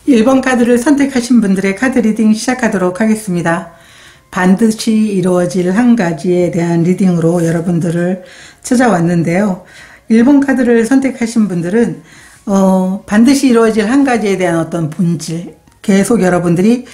1번 카드를 선택하신 분들의 카드 리딩 시작하도록 하겠습니다. 반드시 이루어질 한 가지에 대한 리딩으로 여러분들을 찾아왔는데요. 1번 카드를 선택하신 분들은 반드시 이루어질 한 가지에 대한 어떤 본질, 계속 여러분들이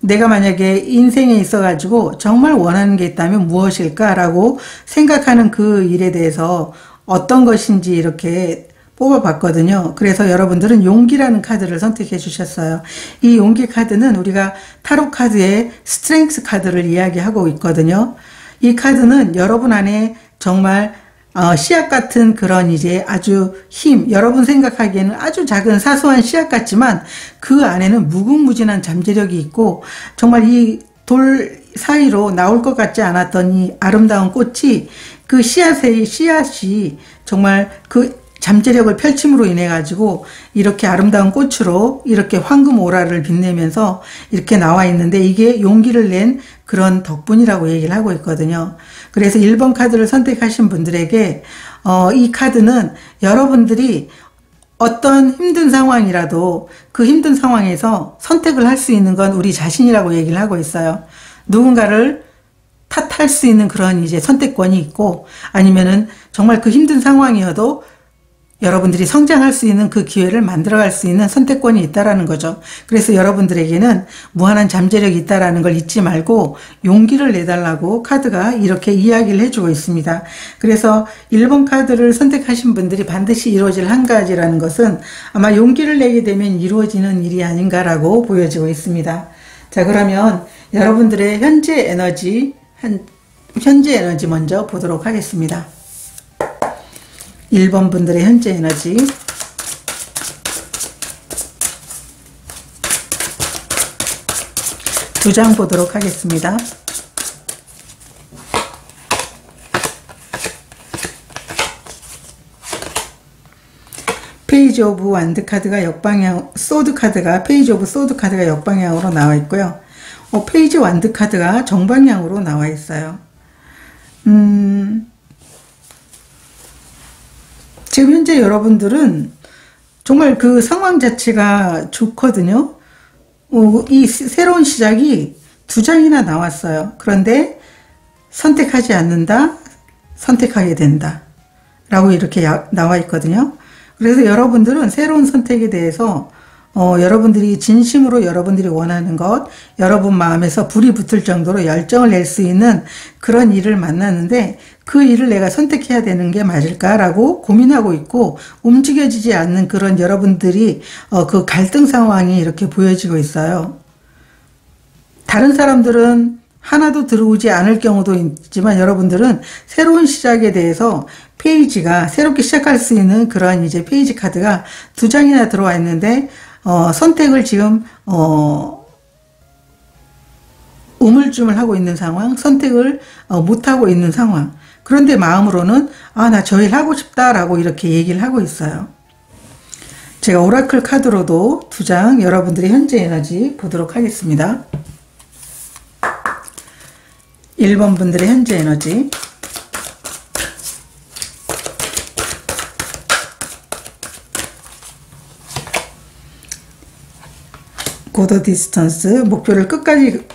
내가 만약에 인생에 있어가지고 정말 원하는 게 있다면 무엇일까라고 생각하는 그 일에 대해서 어떤 것인지 이렇게 뽑아봤거든요. 그래서 여러분들은 용기라는 카드를 선택해 주셨어요. 이 용기 카드는 우리가 타로 카드의 스트렝스 카드를 이야기하고 있거든요. 이 카드는 여러분 안에 정말 씨앗 같은 그런 이제 아주 여러분 생각하기에는 아주 작은 사소한 씨앗 같지만 그 안에는 무궁무진한 잠재력이 있고 정말 이 돌 사이로 나올 것 같지 않았던 이 아름다운 꽃이 그 씨앗이 정말 그 잠재력을 펼침으로 인해 가지고 이렇게 아름다운 꽃으로 이렇게 황금 오라를 빛내면서 이렇게 나와 있는데 이게 용기를 낸 그런 덕분이라고 얘기를 하고 있거든요. 그래서 1번 카드를 선택하신 분들에게 이 카드는 여러분들이 어떤 힘든 상황이라도 그 힘든 상황에서 선택을 할 수 있는 건 우리 자신이라고 얘기를 하고 있어요. 누군가를 탓할 수 있는 그런 이제 선택권이 있고 아니면은 정말 그 힘든 상황이어도 여러분들이 성장할 수 있는 그 기회를 만들어갈 수 있는 선택권이 있다라는 거죠. 그래서 여러분들에게는 무한한 잠재력이 있다라는 걸 잊지 말고 용기를 내달라고 카드가 이렇게 이야기를 해주고 있습니다. 그래서 1번 카드를 선택하신 분들이 반드시 이루어질 한 가지라는 것은 아마 용기를 내게 되면 이루어지는 일이 아닌가라고 보여지고 있습니다. 자, 그러면 여러분들의 현재 에너지 먼저 보도록 하겠습니다. 1번 분들의 현재 에너지, 두 장 보도록 하겠습니다. 페이지 오브 완드 카드가 역방향, 소드 카드가 페이지 오브 소드 카드가 역방향으로 나와 있고요. 페이지 완드 카드가 정방향으로 나와 있어요. 지금 현재 여러분들은 정말 그 상황 자체가 좋거든요. 이 새로운 시작이 두 장이나 나왔어요. 그런데 선택하지 않는다, 선택하게 된다 라고 이렇게 나와 있거든요. 그래서 여러분들은 새로운 선택에 대해서 여러분들이 진심으로 여러분들이 원하는 것, 여러분 마음에서 불이 붙을 정도로 열정을 낼 수 있는 그런 일을 만났는데 그 일을 내가 선택해야 되는 게 맞을까라고 고민하고 있고 움직여지지 않는 그런 여러분들이 그 갈등 상황이 이렇게 보여지고 있어요. 다른 사람들은 하나도 들어오지 않을 경우도 있지만 여러분들은 새로운 시작에 대해서 페이지가 새롭게 시작할 수 있는 그런 이제 페이지 카드가 두 장이나 들어와 있는데 선택을 지금 우물쭈물하고 있는 상황, 선택을 못하고 있는 상황. 그런데 마음으로는 나 저 일 하고 싶다라고 이렇게 얘기를 하고 있어요. 제가 오라클 카드로도 두 장 여러분들의 현재 에너지 보도록 하겠습니다. 1번 분들의 현재 에너지, 고더 디스턴스, 목표를 끝까지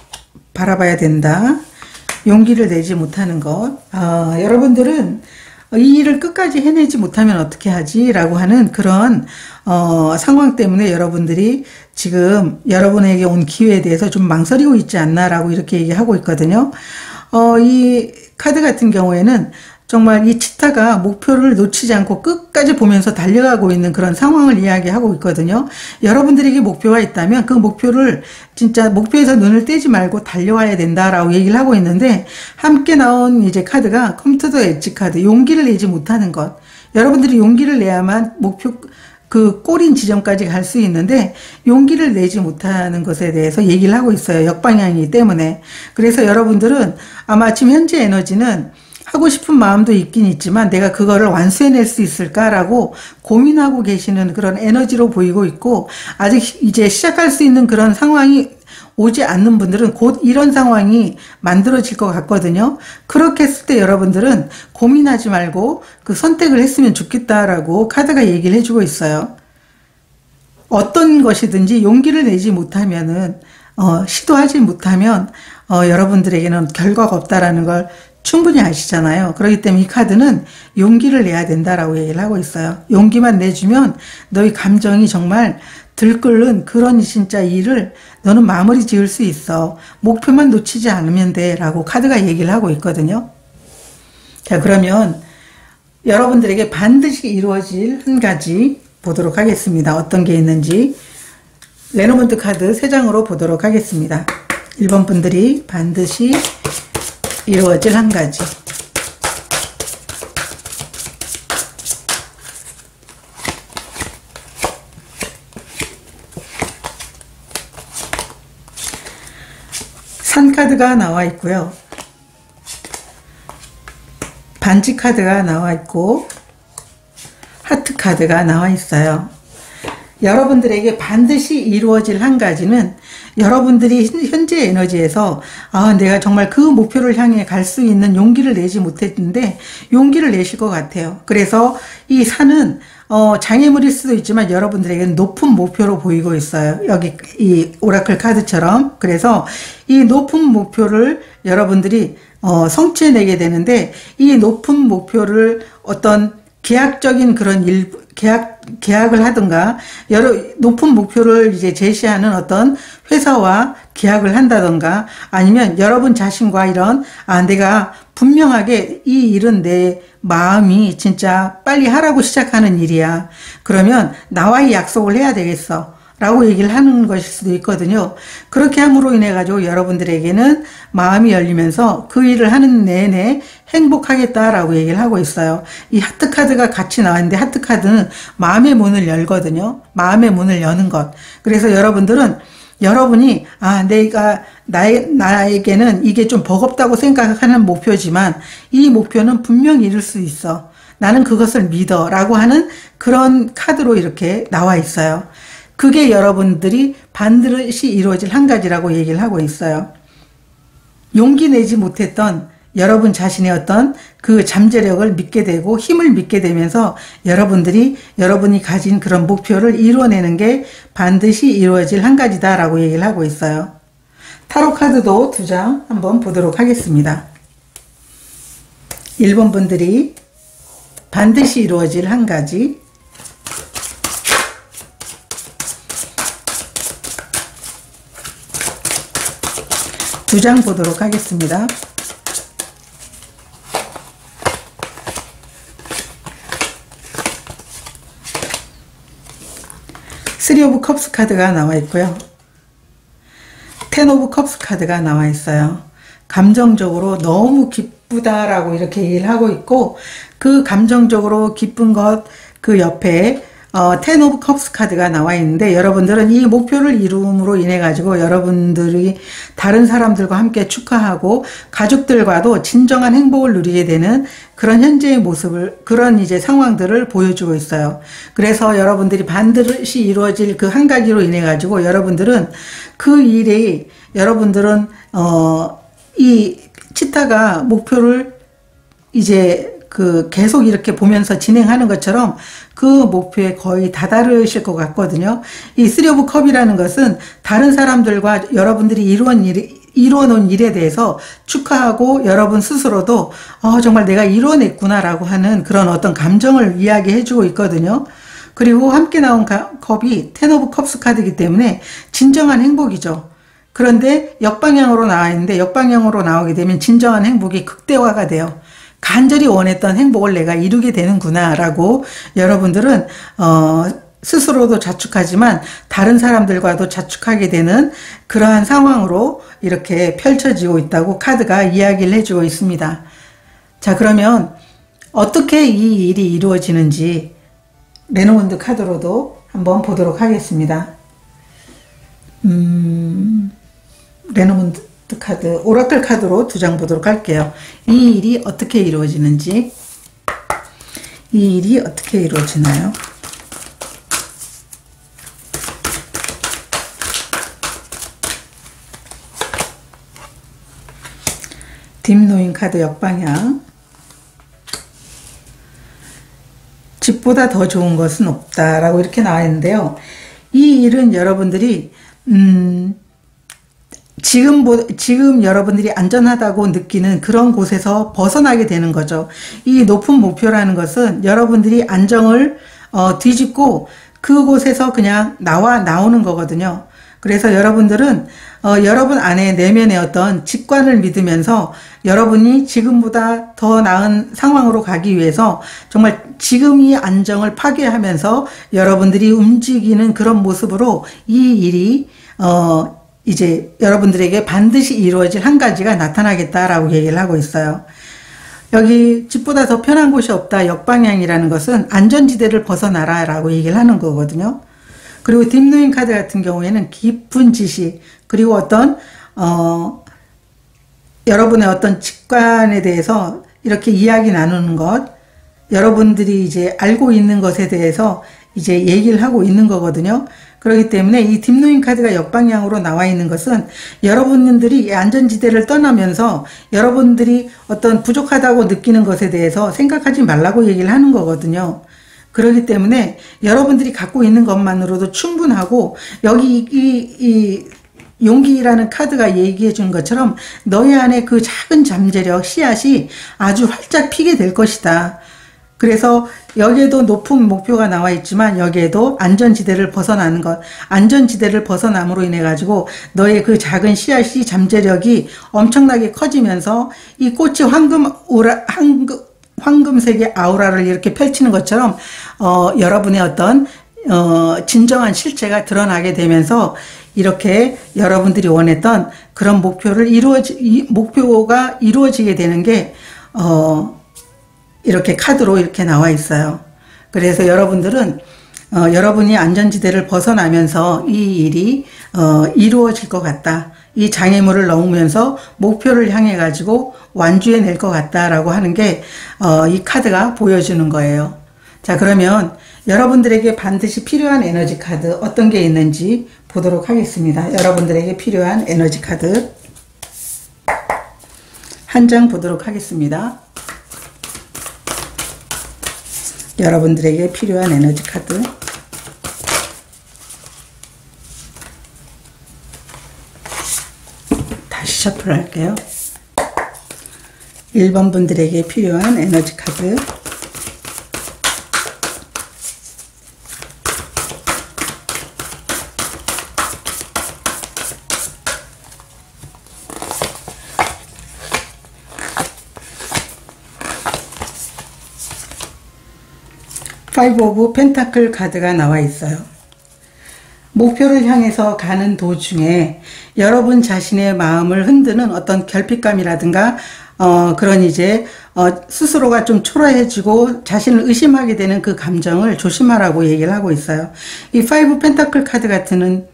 바라봐야 된다. 용기를 내지 못하는 것. 여러분들은 이 일을 끝까지 해내지 못하면 어떻게 하지? 라고 하는 그런 상황 때문에 여러분들이 지금 여러분에게 온 기회에 대해서 좀 망설이고 있지 않나 라고 이렇게 얘기하고 있거든요. 이 카드 같은 경우에는 정말 이 치타가 목표를 놓치지 않고 끝까지 보면서 달려가고 있는 그런 상황을 이야기하고 있거든요. 여러분들에게 목표가 있다면 그 목표를 진짜 목표에서 눈을 떼지 말고 달려와야 된다라고 얘기를 하고 있는데 함께 나온 이제 카드가 컴 투 더 엣지 카드, 용기를 내지 못하는 것. 여러분들이 용기를 내야만 목표 그 꼬린 지점까지 갈 수 있는데 용기를 내지 못하는 것에 대해서 얘기를 하고 있어요. 역방향이기 때문에. 그래서 여러분들은 아마 지금 현재 에너지는 하고 싶은 마음도 있긴 있지만 내가 그거를 완수해낼 수 있을까라고 고민하고 계시는 그런 에너지로 보이고 있고 아직 이제 시작할 수 있는 그런 상황이 오지 않는 분들은 곧 이런 상황이 만들어질 것 같거든요. 그렇게 했을 때 여러분들은 고민하지 말고 그 선택을 했으면 좋겠다라고 카드가 얘기를 해주고 있어요. 어떤 것이든지 용기를 내지 못하면은, 시도하지 못하면, 여러분들에게는 결과가 없다라는 걸 충분히 아시잖아요. 그렇기 때문에 이 카드는 용기를 내야 된다라고 얘기를 하고 있어요. 용기만 내주면 너희 감정이 정말 들끓는 그런 진짜 일을 너는 마무리 지을 수 있어. 목표만 놓치지 않으면 돼. 라고 카드가 얘기를 하고 있거든요. 자, 그러면 여러분들에게 반드시 이루어질 한 가지 보도록 하겠습니다. 어떤 게 있는지. 레노먼트 카드 3장으로 보도록 하겠습니다. 1번 분들이 반드시 이루어질 한 가지. 산 카드가 나와 있고요. 반지 카드가 나와 있고 하트 카드가 나와 있어요. 여러분들에게 반드시 이루어질 한 가지는 여러분들이 현재 에너지에서 내가 정말 그 목표를 향해 갈 수 있는 용기를 내지 못했는데 용기를 내실 것 같아요. 그래서 이 산은 장애물일 수도 있지만 여러분들에게는 높은 목표로 보이고 있어요. 여기 이 오라클 카드처럼. 그래서 이 높은 목표를 여러분들이 성취해내게 되는데 이 높은 목표를 어떤 계약적인 그런 계약을 하든가, 높은 목표를 이제 제시하는 어떤 회사와 계약을 한다든가, 아니면 여러분 자신과 이런, 내가 분명하게 이 일은 내 마음이 진짜 빨리 하라고 시작하는 일이야. 그러면 나와의 약속을 해야 되겠어. 라고 얘기를 하는 것일 수도 있거든요. 그렇게 함으로 인해 가지고 여러분들에게는 마음이 열리면서 그 일을 하는 내내 행복하겠다라고 얘기를 하고 있어요. 이 하트 카드가 같이 나왔는데 하트 카드는 마음의 문을 열거든요. 마음의 문을 여는 것. 그래서 여러분이 나에게는 이게 좀 버겁다고 생각하는 목표지만 이 목표는 분명히 이룰 수 있어. 나는 그것을 믿어. 라고 하는 그런 카드로 이렇게 나와 있어요. 그게 여러분들이 반드시 이루어질 한 가지라고 얘기를 하고 있어요. 용기 내지 못했던 여러분 자신의 어떤 그 잠재력을 믿게 되고 힘을 믿게 되면서 여러분이 가진 그런 목표를 이루어내는 게 반드시 이루어질 한 가지다라고 얘기를 하고 있어요. 타로 카드도 2장 한번 보도록 하겠습니다. 1번 분들이 반드시 이루어질 한 가지. 2장 보도록 하겠습니다. 쓰리 오브 컵스 카드가 나와 있고요. 10 오브 컵스 카드가 나와 있어요. 감정적으로 너무 기쁘다라고 이렇게 얘기를 하고 있고, 그 감정적으로 기쁜 것 그 옆에 10 오브 컵스 카드가 나와 있는데, 여러분들은 이 목표를 이룸으로 인해 가지고 여러분들이 다른 사람들과 함께 축하하고 가족들과도 진정한 행복을 누리게 되는 그런 현재의 모습을, 그런 이제 상황들을 보여주고 있어요. 그래서 여러분들이 반드시 이루어질 그 한 가지로 인해 가지고 여러분들은 그 일이, 이 치타가 목표를 이제 계속 이렇게 보면서 진행하는 것처럼 그 목표에 거의 다다르실 것 같거든요. 이 쓰리 오브 컵이라는 것은 다른 사람들과 여러분들이 이루어놓은 일에 대해서 축하하고 여러분 스스로도 정말 내가 이루어냈구나라고 하는 그런 어떤 감정을 이야기해주고 있거든요. 그리고 함께 나온 컵이 10 오브 컵스 카드이기 때문에 진정한 행복이죠. 그런데 역방향으로 나와 있는데, 역방향으로 나오게 되면 진정한 행복이 극대화가 돼요. 간절히 원했던 행복을 내가 이루게 되는구나 라고 여러분들은 스스로도 자축하지만 다른 사람들과도 자축하게 되는 그러한 상황으로 이렇게 펼쳐지고 있다고 카드가 이야기를 해주고 있습니다. 자, 그러면 어떻게 이 일이 이루어지는지 레노먼트 카드로도 한번 보도록 하겠습니다. 레노먼트 카드, 오라클 카드로 2장 보도록 할게요. 이 일이 어떻게 이루어지는지, 이 일이 어떻게 이루어지나요? 딥노인 카드 역방향. 집보다 더 좋은 것은 없다라고 이렇게 나와 있는데요. 이 일은 여러분들이 지금 여러분들이 안전하다고 느끼는 그런 곳에서 벗어나게 되는 거죠. 이 높은 목표라는 것은 여러분들이 안정을 뒤집고 그곳에서 그냥 나오는 거거든요. 그래서 여러분들은 여러분 안에 내면의 어떤 직관을 믿으면서 여러분이 지금보다 더 나은 상황으로 가기 위해서 정말 지금 이 안정을 파괴하면서 여러분들이 움직이는 그런 모습으로 이 일이 이제 여러분들에게 반드시 이루어질 한 가지가 나타나겠다라고 얘기를 하고 있어요. 여기 집보다 더 편한 곳이 없다 역방향이라는 것은 안전지대를 벗어나라 라고 얘기를 하는 거거든요. 그리고 딥노잉 카드 같은 경우에는 깊은 지식 그리고 어떤 여러분의 어떤 직관에 대해서 이렇게 이야기 나누는 것, 여러분들이 이제 알고 있는 것에 대해서 이제 얘기를 하고 있는 거거든요. 그렇기 때문에 이 딥노잉 카드가 역방향으로 나와 있는 것은 여러분들이 안전지대를 떠나면서 여러분들이 어떤 부족하다고 느끼는 것에 대해서 생각하지 말라고 얘기를 하는 거거든요. 그렇기 때문에 여러분들이 갖고 있는 것만으로도 충분하고 여기 이 용기라는 카드가 얘기해 준 것처럼 너희 안에 그 작은 잠재력, 씨앗이 아주 활짝 피게 될 것이다. 그래서 여기에도 높은 목표가 나와 있지만 여기에도 안전지대를 벗어나는 것, 안전지대를 벗어남으로 인해 가지고 너의 그 작은 씨앗이 잠재력이 엄청나게 커지면서 이 꽃이 황금색의 아우라를 이렇게 펼치는 것처럼 여러분의 어떤 진정한 실체가 드러나게 되면서 이렇게 여러분들이 원했던 그런 목표가 이루어지게 되는 게 이렇게 카드로 이렇게 나와 있어요. 그래서 여러분들은 여러분이 안전지대를 벗어나면서 이 일이 이루어질 것 같다. 이 장애물을 넘으면서 목표를 향해 가지고 완주해낼 것 같다라고 하는 게 이 카드가 보여주는 거예요. 자, 그러면 여러분들에게 반드시 필요한 에너지 카드 어떤 게 있는지 보도록 하겠습니다. 여러분들에게 필요한 에너지 카드 한 장 보도록 하겠습니다. 여러분들에게 필요한 에너지 카드 다시 셔플 할게요. 1번 분들에게 필요한 에너지 카드 5 오브 펜타클 카드가 나와 있어요. 목표를 향해서 가는 도중에 여러분 자신의 마음을 흔드는 어떤 결핍감이라든가 그런 이제 스스로가 좀 초라해지고 자신을 의심하게 되는 그 감정을 조심하라고 얘기를 하고 있어요. 이 5 펜타클 카드 같은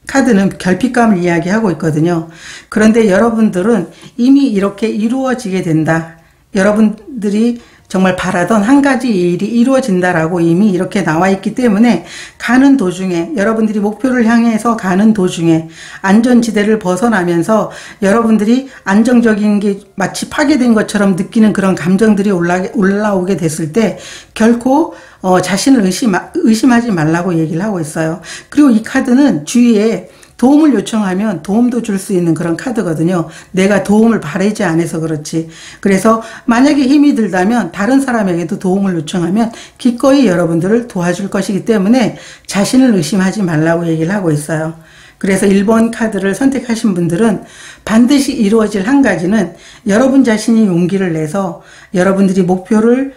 카드는 결핍감을 이야기하고 있거든요. 그런데 여러분들은 이미 이렇게 이루어지게 된다. 여러분들이 정말 바라던 한 가지 일이 이루어진다라고 이미 이렇게 나와 있기 때문에 가는 도중에 여러분들이 목표를 향해서 가는 도중에 안전지대를 벗어나면서 여러분들이 안정적인 게 마치 파괴된 것처럼 느끼는 그런 감정들이 올라오게 됐을 때 결코 자신을 의심하지 말라고 얘기를 하고 있어요. 그리고 이 카드는 주위에 도움을 요청하면 도움도 줄 수 있는 그런 카드거든요. 내가 도움을 바라지 않아서 그렇지. 그래서 만약에 힘이 들다면 다른 사람에게도 도움을 요청하면 기꺼이 여러분들을 도와줄 것이기 때문에 자신을 의심하지 말라고 얘기를 하고 있어요. 그래서 1번 카드를 선택하신 분들은 반드시 이루어질 한 가지는 여러분 자신이 용기를 내서 여러분들이 목표를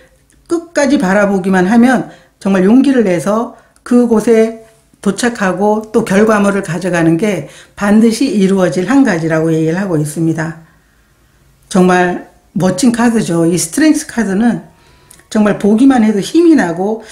끝까지 바라보기만 하면 정말 용기를 내서 그곳에 도착하고 또 결과물을 가져가는 게 반드시 이루어질 한 가지라고 얘기를 하고 있습니다. 정말 멋진 카드죠. 이 스트렝스 카드는 정말 보기만 해도 힘이 나고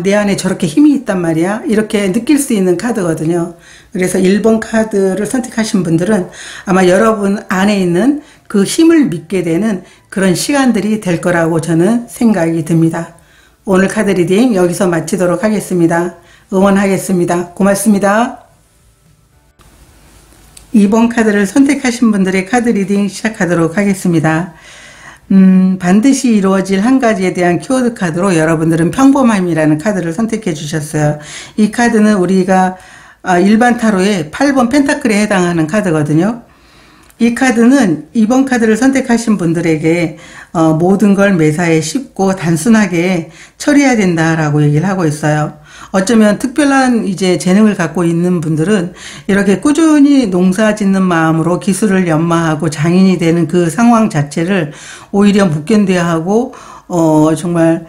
내 안에 저렇게 힘이 있단 말이야 이렇게 느낄 수 있는 카드거든요. 그래서 1번 카드를 선택하신 분들은 아마 여러분 안에 있는 그 힘을 믿게 되는 그런 시간들이 될 거라고 저는 생각이 듭니다. 오늘 카드 리딩 여기서 마치도록 하겠습니다. 응원하겠습니다. 고맙습니다. 2번 카드를 선택하신 분들의 카드 리딩 시작하도록 하겠습니다. 반드시 이루어질 한 가지에 대한 키워드 카드로 여러분들은 평범함이라는 카드를 선택해 주셨어요. 이 카드는 우리가 일반 타로의 8번 펜타클에 해당하는 카드거든요. 이 카드는 이번 카드를 선택하신 분들에게 모든 걸 매사에 쉽고 단순하게 처리해야 된다라고 얘기를 하고 있어요. 어쩌면 특별한 이제 재능을 갖고 있는 분들은 이렇게 꾸준히 농사 짓는 마음으로 기술을 연마하고 장인이 되는 그 상황 자체를 오히려 못 견뎌야 하고 정말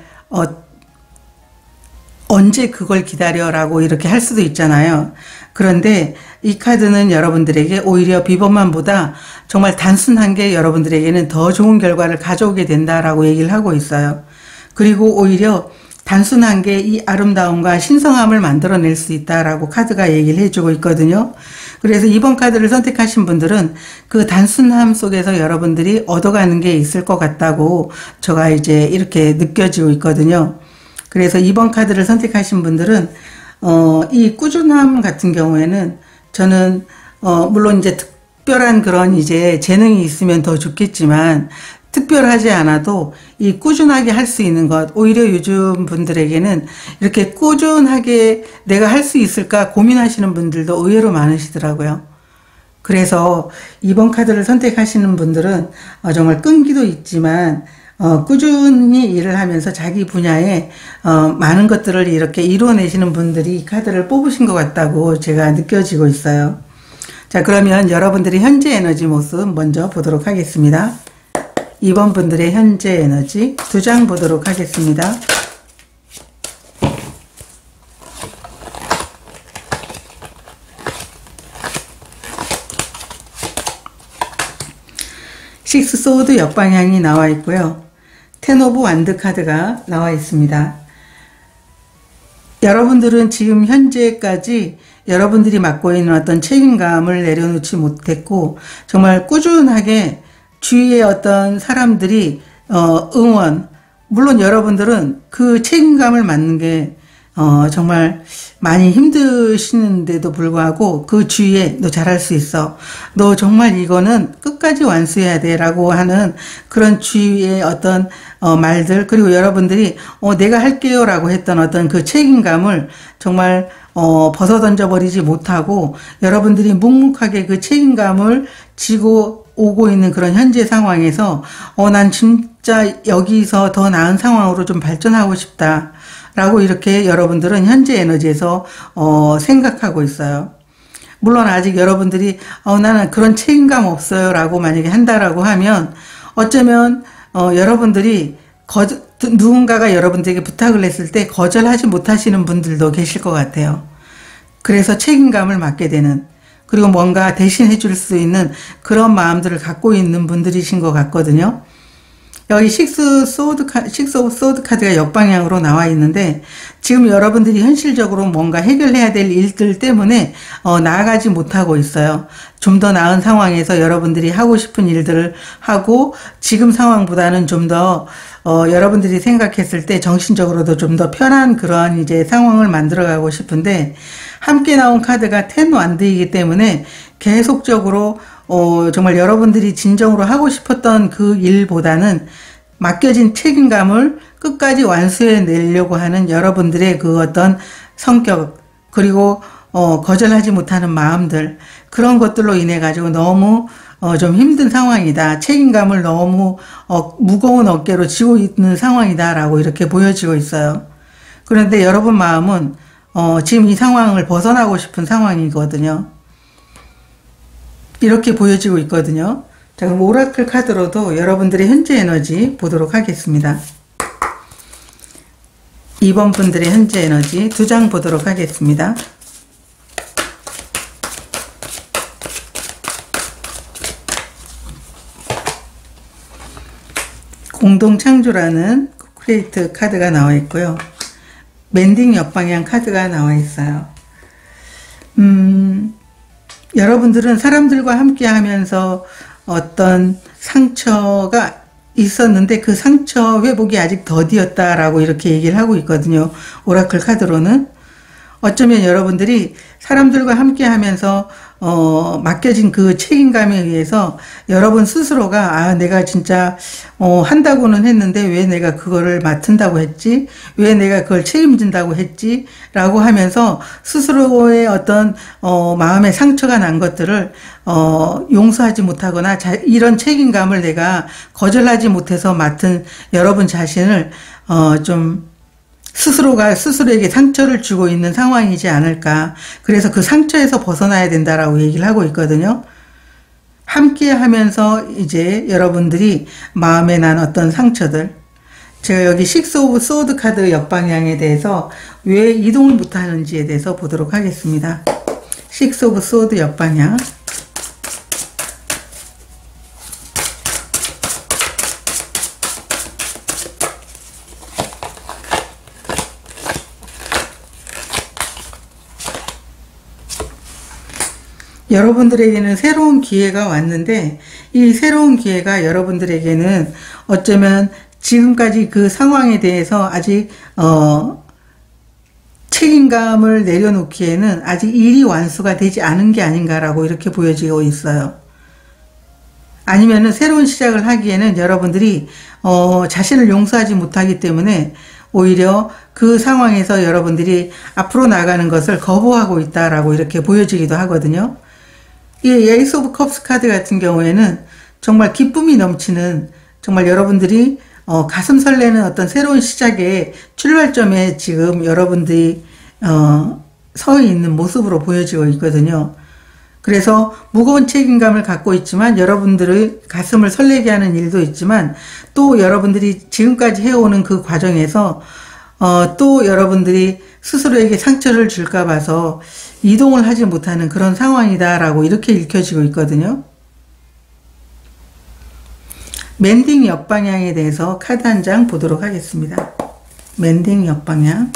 언제 그걸 기다려라고 이렇게 할 수도 있잖아요. 그런데 이 카드는 여러분들에게 오히려 비번만보다 정말 단순한 게 여러분들에게는 더 좋은 결과를 가져오게 된다라고 얘기를 하고 있어요. 그리고 오히려 단순한 게 이 아름다움과 신성함을 만들어낼 수 있다라고 카드가 얘기를 해주고 있거든요. 그래서 이번 카드를 선택하신 분들은 그 단순함 속에서 여러분들이 얻어가는 게 있을 것 같다고 제가 이제 이렇게 느껴지고 있거든요. 그래서 이번 카드를 선택하신 분들은 이 꾸준함 같은 경우에는 저는 물론 이제 특별한 그런 이제 재능이 있으면 더 좋겠지만 특별하지 않아도 이 꾸준하게 할 수 있는 것, 오히려 요즘 분들에게는 이렇게 꾸준하게 내가 할 수 있을까 고민하시는 분들도 의외로 많으시더라고요. 그래서 이번 카드를 선택하시는 분들은 정말 끈기도 있지만 꾸준히 일을 하면서 자기 분야에 많은 것들을 이렇게 이루어내시는 분들이 이 카드를 뽑으신 것 같다고 제가 느껴지고 있어요. 자, 그러면 여러분들이 현재 에너지 모습 먼저 보도록 하겠습니다. 이번 분들의 현재 에너지 2장 보도록 하겠습니다. 식스 소드 역방향이 나와 있고요. 텐 오브 완드 카드가 나와 있습니다. 여러분들은 지금 현재까지 여러분들이 맡고 있는 어떤 책임감을 내려놓지 못했고 정말 꾸준하게 주위의 어떤 사람들이 응원, 물론 여러분들은 그 책임감을 맡는 게 정말 많이 힘드시는데도 불구하고 그 주위에 너 잘할 수 있어, 너 정말 이거는 끝까지 완수해야 돼 라고 하는 그런 주위의 어떤 말들, 그리고 여러분들이 내가 할게요 라고 했던 어떤 그 책임감을 정말 벗어던져 버리지 못하고 여러분들이 묵묵하게 그 책임감을 지고 오고 있는 그런 현재 상황에서 난 진짜 여기서 더 나은 상황으로 좀 발전하고 싶다 라고 이렇게 여러분들은 현재 에너지에서 생각하고 있어요. 물론 아직 여러분들이 나는 그런 책임감 없어요 라고 만약에 한다라고 하면 어쩌면 여러분들이 누군가가 여러분들에게 부탁을 했을 때 거절하지 못하시는 분들도 계실 것 같아요. 그래서 책임감을 맡게 되는, 그리고 뭔가 대신해 줄 수 있는 그런 마음들을 갖고 있는 분들이신 것 같거든요. 여기 식스 오브 소드 카드가 역방향으로 나와 있는데 지금 여러분들이 현실적으로 뭔가 해결해야 될 일들 때문에 나아가지 못하고 있어요. 좀 더 나은 상황에서 여러분들이 하고 싶은 일들을 하고 지금 상황보다는 좀 더 여러분들이 생각했을 때 정신적으로도 좀 더 편한 그러한 이제 상황을 만들어가고 싶은데 함께 나온 카드가 텐 완드이기 때문에 계속적으로 정말 여러분들이 진정으로 하고 싶었던 그 일보다는 맡겨진 책임감을 끝까지 완수해 내려고 하는 여러분들의 그 어떤 성격, 그리고 거절하지 못하는 마음들, 그런 것들로 인해 가지고 너무 좀 힘든 상황이다, 책임감을 너무 무거운 어깨로 지고 있는 상황이다 라고 이렇게 보여지고 있어요. 그런데 여러분 마음은 지금 이 상황을 벗어나고 싶은 상황이거든요. 이렇게 보여지고 있거든요. 자, 그럼 오라클 카드로도 여러분들의 현재 에너지 보도록 하겠습니다. 이번 분들의 현재 에너지 2장 보도록 하겠습니다. 공동창조라는 크리에이트 카드가 나와 있고요. 멘딩 역방향 카드가 나와 있어요. 여러분들은 사람들과 함께 하면서 어떤 상처가 있었는데 그 상처 회복이 아직 더디었다라고 이렇게 얘기를 하고 있거든요. 오라클 카드로는. 어쩌면 여러분들이 사람들과 함께 하면서 맡겨진 그 책임감에 의해서 여러분 스스로가 아 내가 진짜 한다고는 했는데 왜 내가 그거를 맡은다고 했지? 왜 내가 그걸 책임진다고 했지? 라고 하면서 스스로의 어떤 마음의 상처가 난 것들을 용서하지 못하거나 이런 책임감을 내가 거절하지 못해서 맡은 여러분 자신을 좀 스스로가 스스로에게 상처를 주고 있는 상황이지 않을까. 그래서 그 상처에서 벗어나야 된다라고 얘기를 하고 있거든요. 함께 하면서 이제 여러분들이 마음에 난 어떤 상처들. 제가 여기 식스 오브 소드 카드 역방향에 대해서 왜 이동을 못하는지에 대해서 보도록 하겠습니다. 식스 오브 소드 역방향. 여러분들에게는 새로운 기회가 왔는데 이 새로운 기회가 여러분들에게는 어쩌면 지금까지 그 상황에 대해서 아직 책임감을 내려놓기에는 아직 일이 완수가 되지 않은 게 아닌가라고 이렇게 보여지고 있어요. 아니면은 새로운 시작을 하기에는 여러분들이 자신을 용서하지 못하기 때문에 오히려 그 상황에서 여러분들이 앞으로 나가는 것을 거부하고 있다라고 이렇게 보여지기도 하거든요. 이 에이스 오브 컵스 카드 같은 경우에는 정말 기쁨이 넘치는 정말 여러분들이 가슴 설레는 어떤 새로운 시작의 출발점에 지금 여러분들이 서 있는 모습으로 보여지고 있거든요. 그래서 무거운 책임감을 갖고 있지만 여러분들의 가슴을 설레게 하는 일도 있지만 또 여러분들이 지금까지 해오는 그 과정에서 또 여러분들이 스스로에게 상처를 줄까 봐서 이동을 하지 못하는 그런 상황이다라고 이렇게 읽혀지고 있거든요. 멘딩 역방향에 대해서 카드 한 장 보도록 하겠습니다. 멘딩 역방향.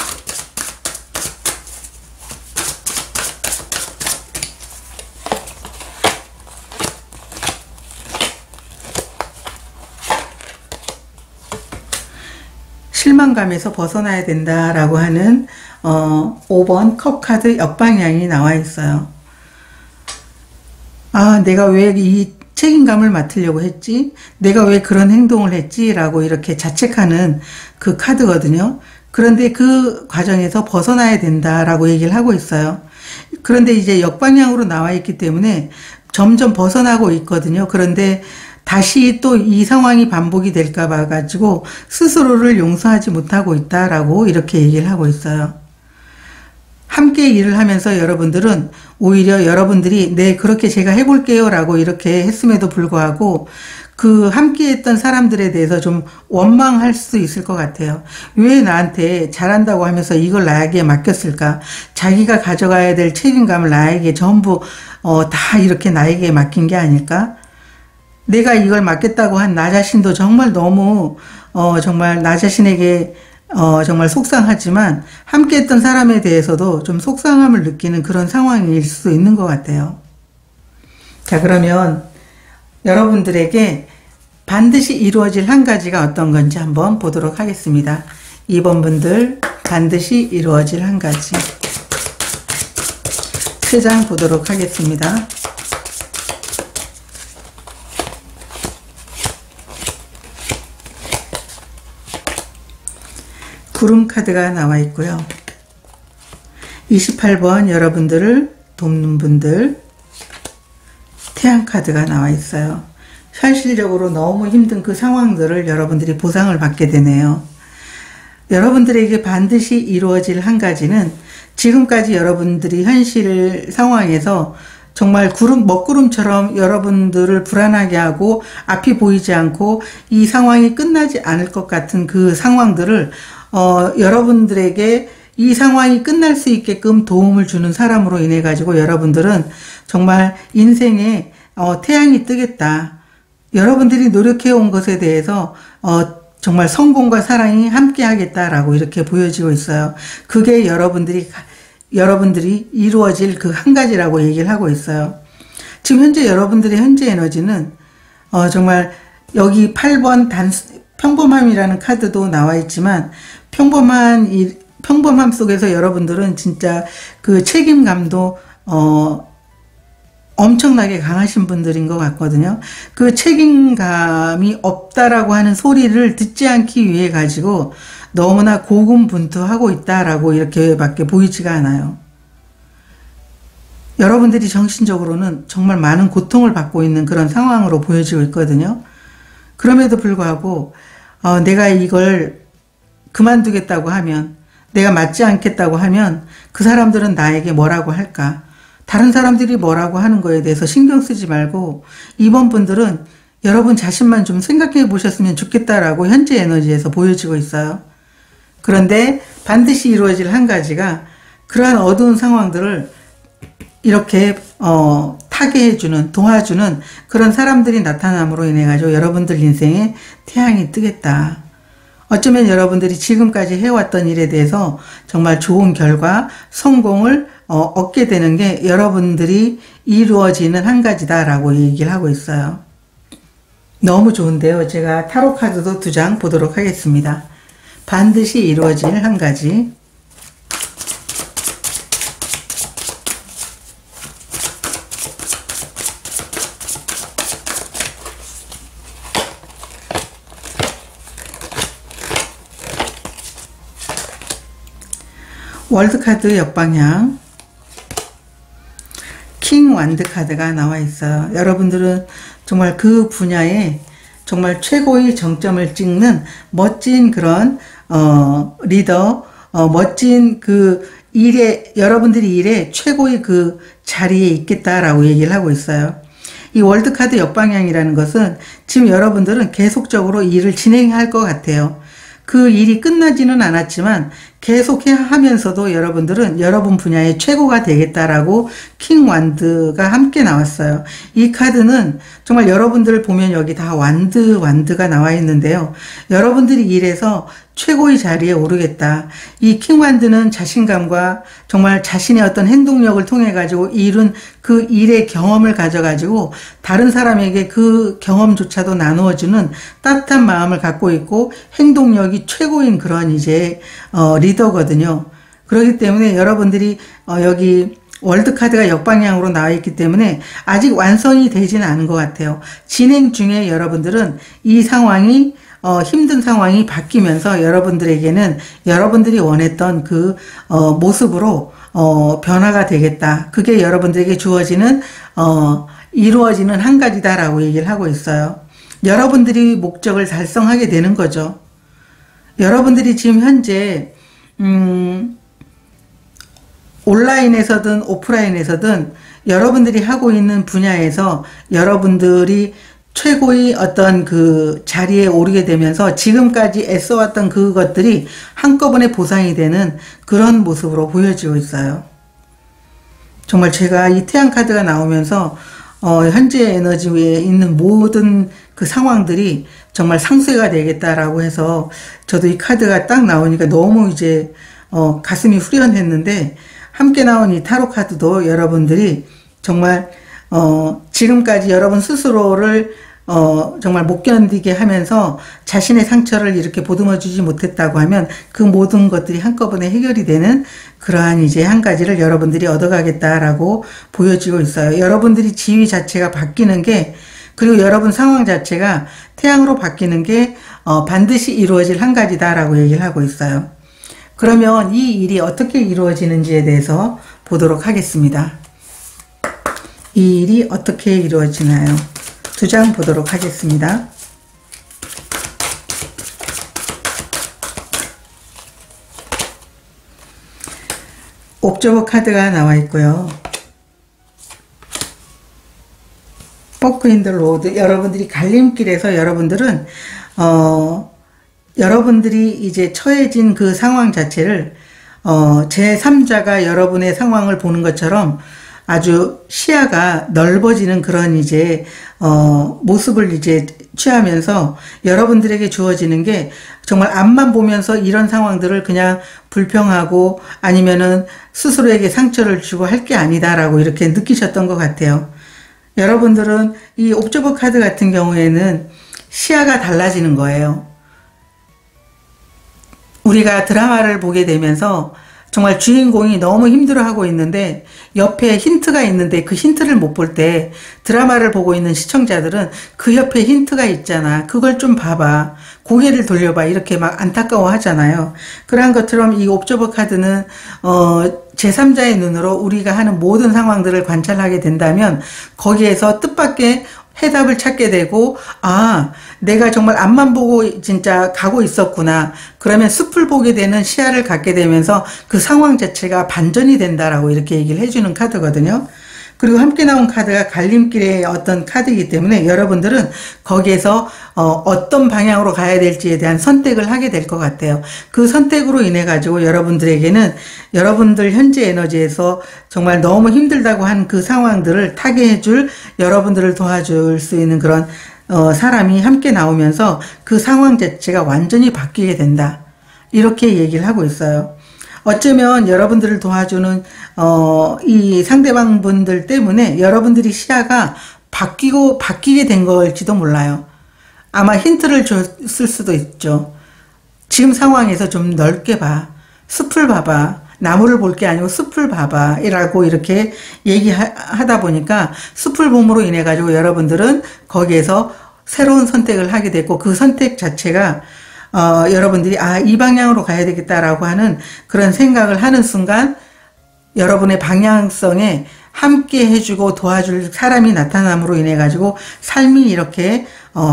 실망감에서 벗어나야 된다라고 하는 5번 컵 카드 역방향이 나와 있어요. 아, 내가 왜 이 책임감을 맡으려고 했지? 내가 왜 그런 행동을 했지? 라고 이렇게 자책하는 그 카드거든요. 그런데 그 과정에서 벗어나야 된다라고 얘기를 하고 있어요. 그런데 이제 역방향으로 나와 있기 때문에 점점 벗어나고 있거든요. 그런데 다시 또 이 상황이 반복이 될까 봐 가지고 스스로를 용서하지 못하고 있다라고 이렇게 얘기를 하고 있어요. 함께 일을 하면서 여러분들은 오히려 여러분들이 네 그렇게 제가 해볼게요 라고 이렇게 했음에도 불구하고 그 함께 했던 사람들에 대해서 좀 원망할 수 있을 것 같아요. 왜 나한테 잘한다고 하면서 이걸 나에게 맡겼을까? 자기가 가져가야 될 책임감을 나에게 전부 다 이렇게 나에게 맡긴 게 아닐까? 내가 이걸 맡겠다고 한 나 자신도 정말 너무 정말 나 자신에게 정말 속상하지만 함께 했던 사람에 대해서도 좀 속상함을 느끼는 그런 상황일 수 있는 것 같아요. 자, 그러면 여러분들에게 반드시 이루어질 한 가지가 어떤 건지 한번 보도록 하겠습니다. 2번 분들 반드시 이루어질 한 가지 3장 보도록 하겠습니다. 구름 카드가 나와 있고요. 28번 여러분들을 돕는 분들 태양 카드가 나와 있어요. 현실적으로 너무 힘든 그 상황들을 여러분들이 보상을 받게 되네요. 여러분들에게 반드시 이루어질 한 가지는 지금까지 여러분들이 현실 상황에서 정말 먹구름처럼 여러분들을 불안하게 하고 앞이 보이지 않고 이 상황이 끝나지 않을 것 같은 그 상황들을 여러분들에게 이 상황이 끝날 수 있게끔 도움을 주는 사람으로 인해 가지고 여러분들은 정말 인생에 태양이 뜨겠다. 여러분들이 노력해 온 것에 대해서 정말 성공과 사랑이 함께 하겠다라고 이렇게 보여지고 있어요. 그게 여러분들이 이루어질 그 한 가지라고 얘기를 하고 있어요. 지금 현재 여러분들의 현재 에너지는 정말 여기 8번 평범함이라는 카드도 나와 있지만 평범함 속에서 여러분들은 진짜 그 책임감도 엄청나게 강하신 분들인 것 같거든요. 그 책임감이 없다라고 하는 소리를 듣지 않기 위해 가지고 너무나 고군분투하고 있다라고 이렇게밖에 보이지가 않아요. 여러분들이 정신적으로는 정말 많은 고통을 받고 있는 그런 상황으로 보여지고 있거든요. 그럼에도 불구하고 내가 이걸 그만두겠다고 하면, 내가 맞지 않겠다고 하면 그 사람들은 나에게 뭐라고 할까? 다른 사람들이 뭐라고 하는 거에 대해서 신경 쓰지 말고 이번 분들은 여러분 자신만 좀 생각해 보셨으면 좋겠다라고 현재 에너지에서 보여지고 있어요. 그런데 반드시 이루어질 한 가지가, 그러한 어두운 상황들을 이렇게 타개해주는, 도와주는 그런 사람들이 나타남으로 인해 가지고 여러분들 인생에 태양이 뜨겠다. 어쩌면 여러분들이 지금까지 해왔던 일에 대해서 정말 좋은 결과, 성공을 얻게 되는 게 여러분들이 이루어지는 한 가지다라고 얘기를 하고 있어요. 너무 좋은데요. 제가 타로 카드도 2장 보도록 하겠습니다. 반드시 이루어질 한 가지. 월드카드 역방향, 킹 완드 카드가 나와 있어요. 여러분들은 정말 그 분야에 정말 최고의 정점을 찍는 멋진 그런 리더, 멋진 그 일에, 여러분들이 일에 최고의 그 자리에 있겠다라고 얘기를 하고 있어요. 이 월드카드 역방향이라는 것은 지금 여러분들은 계속적으로 일을 진행할 것 같아요. 그 일이 끝나지는 않았지만 계속 하면서도 여러분들은 여러분 분야의 최고가 되겠다라고 킹 완드가 함께 나왔어요. 이 카드는 정말 여러분들을 보면 여기 다 완드가 나와 있는데요. 여러분들이 일에서 최고의 자리에 오르겠다. 이 킹 완드는 자신감과 정말 자신의 어떤 행동력을 통해 가지고 이룬 그 일의 경험을 가져 가지고 다른 사람에게 그 경험조차도 나누어주는 따뜻한 마음을 갖고 있고 행동력이 최고인 그런 이제 리더거든요. 그렇기 때문에 여러분들이 여기 월드카드가 역방향으로 나와 있기 때문에 아직 완성이 되지는 않은 것 같아요. 진행 중에 여러분들은 이 상황이 힘든 상황이 바뀌면서 여러분들에게는 여러분들이 원했던 그 모습으로 변화가 되겠다. 그게 여러분들에게 주어지는 이루어지는 한 가지다라고 얘기를 하고 있어요. 여러분들이 목적을 달성하게 되는 거죠. 여러분들이 지금 현재 온라인에서든 오프라인에서든 여러분들이 하고 있는 분야에서 여러분들이 최고의 어떤 그 자리에 오르게 되면서 지금까지 애써왔던 그것들이 한꺼번에 보상이 되는 그런 모습으로 보여지고 있어요. 정말 제가 이 태양 카드가 나오면서 현재 에너지에 있는 모든 그 상황들이 정말 상쇄가 되겠다라고 해서 저도 이 카드가 딱 나오니까 너무 이제 가슴이 후련했는데, 함께 나온 이 타로 카드도 여러분들이 정말 지금까지 여러분 스스로를 정말 못 견디게 하면서 자신의 상처를 이렇게 보듬어 주지 못했다고 하면 그 모든 것들이 한꺼번에 해결이 되는 그러한 이제 한 가지를 여러분들이 얻어가겠다라고 보여지고 있어요. 여러분들이 지위 자체가 바뀌는 게, 그리고 여러분 상황 자체가 태양으로 바뀌는 게 반드시 이루어질 한 가지다라고 얘기를 하고 있어요. 그러면 이 일이 어떻게 이루어지는지에 대해서 보도록 하겠습니다. 이 일이 어떻게 이루어지나요? 2장 보도록 하겠습니다. 옵저버 카드가 나와 있고요. 포크 인 더 로드, 여러분들이 갈림길에서 여러분들은 여러분들이 이제 처해진 그 상황 자체를 제3자가 여러분의 상황을 보는 것처럼 아주 시야가 넓어지는 그런 이제 모습을 이제 취하면서 여러분들에게 주어지는 게 정말 앞만 보면서 이런 상황들을 그냥 불평하고 아니면은 스스로에게 상처를 주고 할 게 아니다라고 이렇게 느끼셨던 것 같아요. 여러분들은 이 옵저버 카드 같은 경우에는 시야가 달라지는 거예요. 우리가 드라마를 보게 되면서 정말 주인공이 너무 힘들어하고 있는데 옆에 힌트가 있는데 그 힌트를 못 볼 때 드라마를 보고 있는 시청자들은 그 옆에 힌트가 있잖아. 그걸 좀 봐봐. 고개를 돌려봐. 이렇게 막 안타까워 하잖아요. 그러한 것처럼 이 옵저버 카드는 제3자의 눈으로 우리가 하는 모든 상황들을 관찰하게 된다면 거기에서 뜻밖의 해답을 찾게 되고, 아, 내가 정말 앞만 보고 진짜 가고 있었구나. 그러면 숲을 보게 되는 시야를 갖게 되면서 그 상황 자체가 반전이 된다라고 이렇게 얘기를 해주는 카드거든요. 그리고 함께 나온 카드가 갈림길의 어떤 카드이기 때문에 여러분들은 거기에서 어떤 방향으로 가야 될지에 대한 선택을 하게 될 것 같아요. 그 선택으로 인해 가지고 여러분들에게는 여러분들 현재 에너지에서 정말 너무 힘들다고 한 그 상황들을 타개해 줄, 여러분들을 도와줄 수 있는 그런 사람이 함께 나오면서 그 상황 자체가 완전히 바뀌게 된다. 이렇게 얘기를 하고 있어요. 어쩌면 여러분들을 도와주는 이 상대방 분들 때문에 여러분들이 시야가 바뀌게 된 걸지도 몰라요. 아마 힌트를 줬을 수도 있죠. 지금 상황에서 좀 넓게 봐. 숲을 봐봐. 나무를 볼 게 아니고 숲을 봐봐. 이라고 이렇게 얘기하다 보니까 숲을 봄으로 인해 가지고 여러분들은 거기에서 새로운 선택을 하게 됐고 그 선택 자체가 여러분들이 이 방향으로 가야 되겠다라고 하는 그런 생각을 하는 순간 여러분의 방향성에 함께 해주고 도와줄 사람이 나타남으로 인해 가지고 삶이 이렇게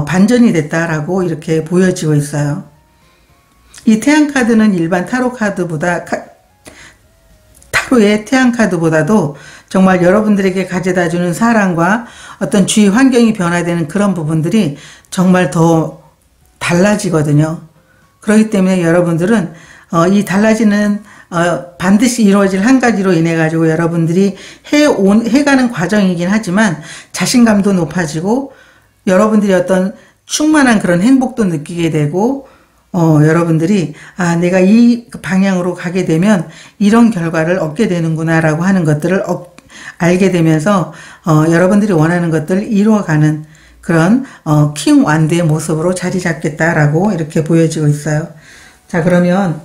반전이 됐다라고 이렇게 보여지고 있어요. 이 태양 카드는 일반 타로 카드보다 타로의 태양 카드보다도 정말 여러분들에게 가져다주는 사랑과 어떤 주위 환경이 변화되는 그런 부분들이 정말 더 달라지거든요. 그렇기 때문에 여러분들은 이 달라지는 반드시 이루어질 한 가지로 인해 가지고 여러분들이 해가는 과정이긴 하지만 자신감도 높아지고 여러분들이 어떤 충만한 그런 행복도 느끼게 되고 여러분들이 내가 이 방향으로 가게 되면 이런 결과를 얻게 되는구나 라고 하는 것들을 알게 되면서 여러분들이 원하는 것들을 이루어가는 그런 킹 완드의 모습으로 자리 잡겠다라고 이렇게 보여지고 있어요. 자, 그러면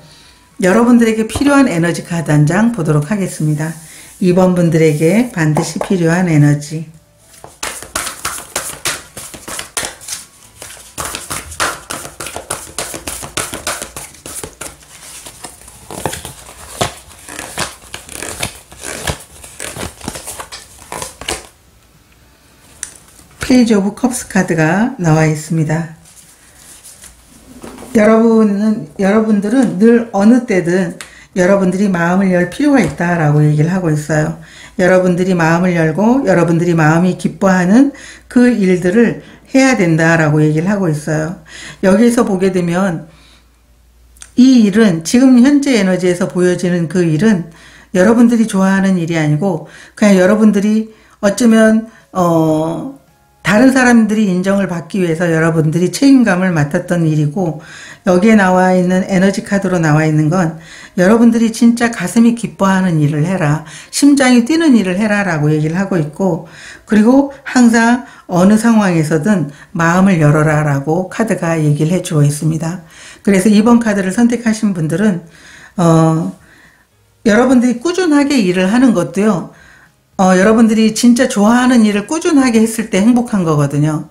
여러분들에게 필요한 에너지 카드 한 장 보도록 하겠습니다. 2번 분들에게 반드시 필요한 에너지. 페이지 오브 컵스 카드가 나와 있습니다. 여러분들은 늘 어느 때든 여러분들이 마음을 열 필요가 있다라고 얘기를 하고 있어요. 여러분들이 마음을 열고 여러분들이 마음이 기뻐하는 그 일들을 해야 된다라고 얘기를 하고 있어요. 여기에서 보게 되면 이 일은 지금 현재 에너지에서 보여지는 그 일은 여러분들이 좋아하는 일이 아니고 그냥 여러분들이 어쩌면 다른 사람들이 인정을 받기 위해서 여러분들이 책임감을 맡았던 일이고 여기에 나와 있는 에너지 카드로 나와 있는 건 여러분들이 진짜 가슴이 기뻐하는 일을 해라. 심장이 뛰는 일을 해라 라고 얘기를 하고 있고 그리고 항상 어느 상황에서든 마음을 열어라 라고 카드가 얘기를 해주고 있습니다. 그래서 2번 카드를 선택하신 분들은 여러분들이 꾸준하게 일을 하는 것도요. 여러분들이 진짜 좋아하는 일을 꾸준하게 했을 때 행복한 거거든요.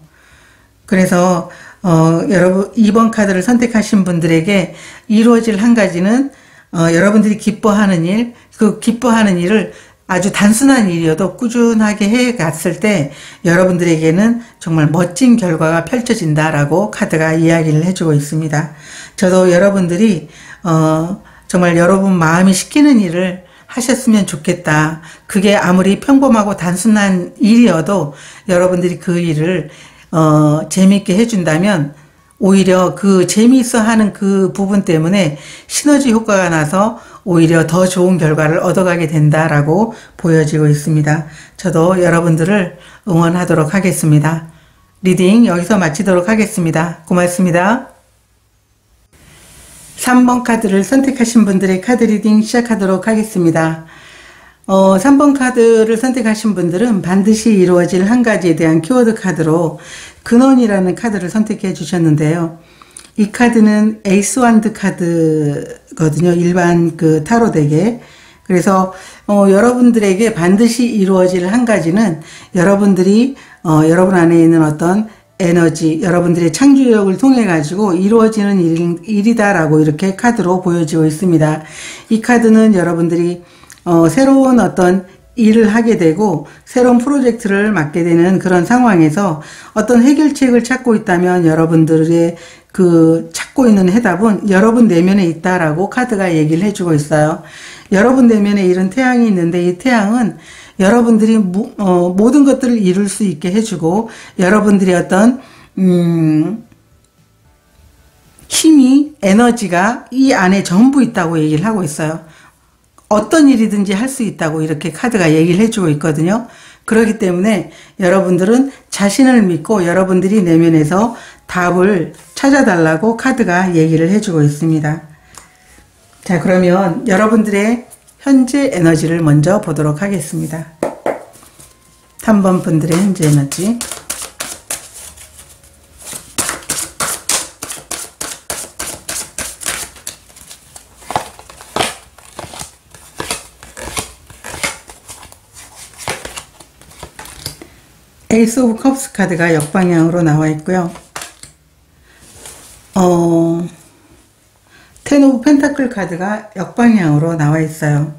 그래서 여러분 2번 카드를 선택하신 분들에게 이루어질 한 가지는 여러분들이 기뻐하는 일, 그 기뻐하는 일을 아주 단순한 일이어도 꾸준하게 해갔을 때 여러분들에게는 정말 멋진 결과가 펼쳐진다라고 카드가 이야기를 해주고 있습니다. 저도 여러분들이 정말 여러분 마음이 시키는 일을 하셨으면 좋겠다. 그게 아무리 평범하고 단순한 일이어도 여러분들이 그 일을 재미있게 해준다면 오히려 그 재미있어 하는 그 부분 때문에 시너지 효과가 나서 오히려 더 좋은 결과를 얻어가게 된다라고 보여지고 있습니다. 저도 여러분들을 응원하도록 하겠습니다. 리딩 여기서 마치도록 하겠습니다. 고맙습니다. 3번 카드를 선택하신 분들의 카드 리딩 시작하도록 하겠습니다. 3번 카드를 선택하신 분들은 반드시 이루어질 한 가지에 대한 키워드 카드로 근원이라는 카드를 선택해 주셨는데요. 이 카드는 에이스 완드 카드거든요. 일반 그 타로 덱에. 그래서 여러분들에게 반드시 이루어질 한 가지는 여러분들이 여러분 안에 있는 어떤 에너지, 여러분들의 창조력을 통해 가지고 이루어지는 일이다라고 이렇게 카드로 보여지고 있습니다. 이 카드는 여러분들이 새로운 어떤 일을 하게 되고 새로운 프로젝트를 맡게 되는 그런 상황에서 어떤 해결책을 찾고 있다면 여러분들의 그 찾고 있는 해답은 여러분 내면에 있다라고 카드가 얘기를 해주고 있어요. 여러분 내면에 이런 태양이 있는데 이 태양은 여러분들이 모든 것들을 이룰 수 있게 해주고 여러분들이 어떤 힘이 에너지가 이 안에 전부 있다고 얘기를 하고 있어요. 어떤 일이든지 할 수 있다고 이렇게 카드가 얘기를 해주고 있거든요. 그렇기 때문에 여러분들은 자신을 믿고 여러분들이 내면에서 답을 찾아달라고 카드가 얘기를 해주고 있습니다. 자, 그러면 여러분들의 현재 에너지를 먼저 보도록 하겠습니다. 3번 분들의 현재 에너지. 에이스 오브 컵스 카드가 역방향으로 나와 있고요. 텐 오브 펜타클 카드가 역방향으로 나와 있어요.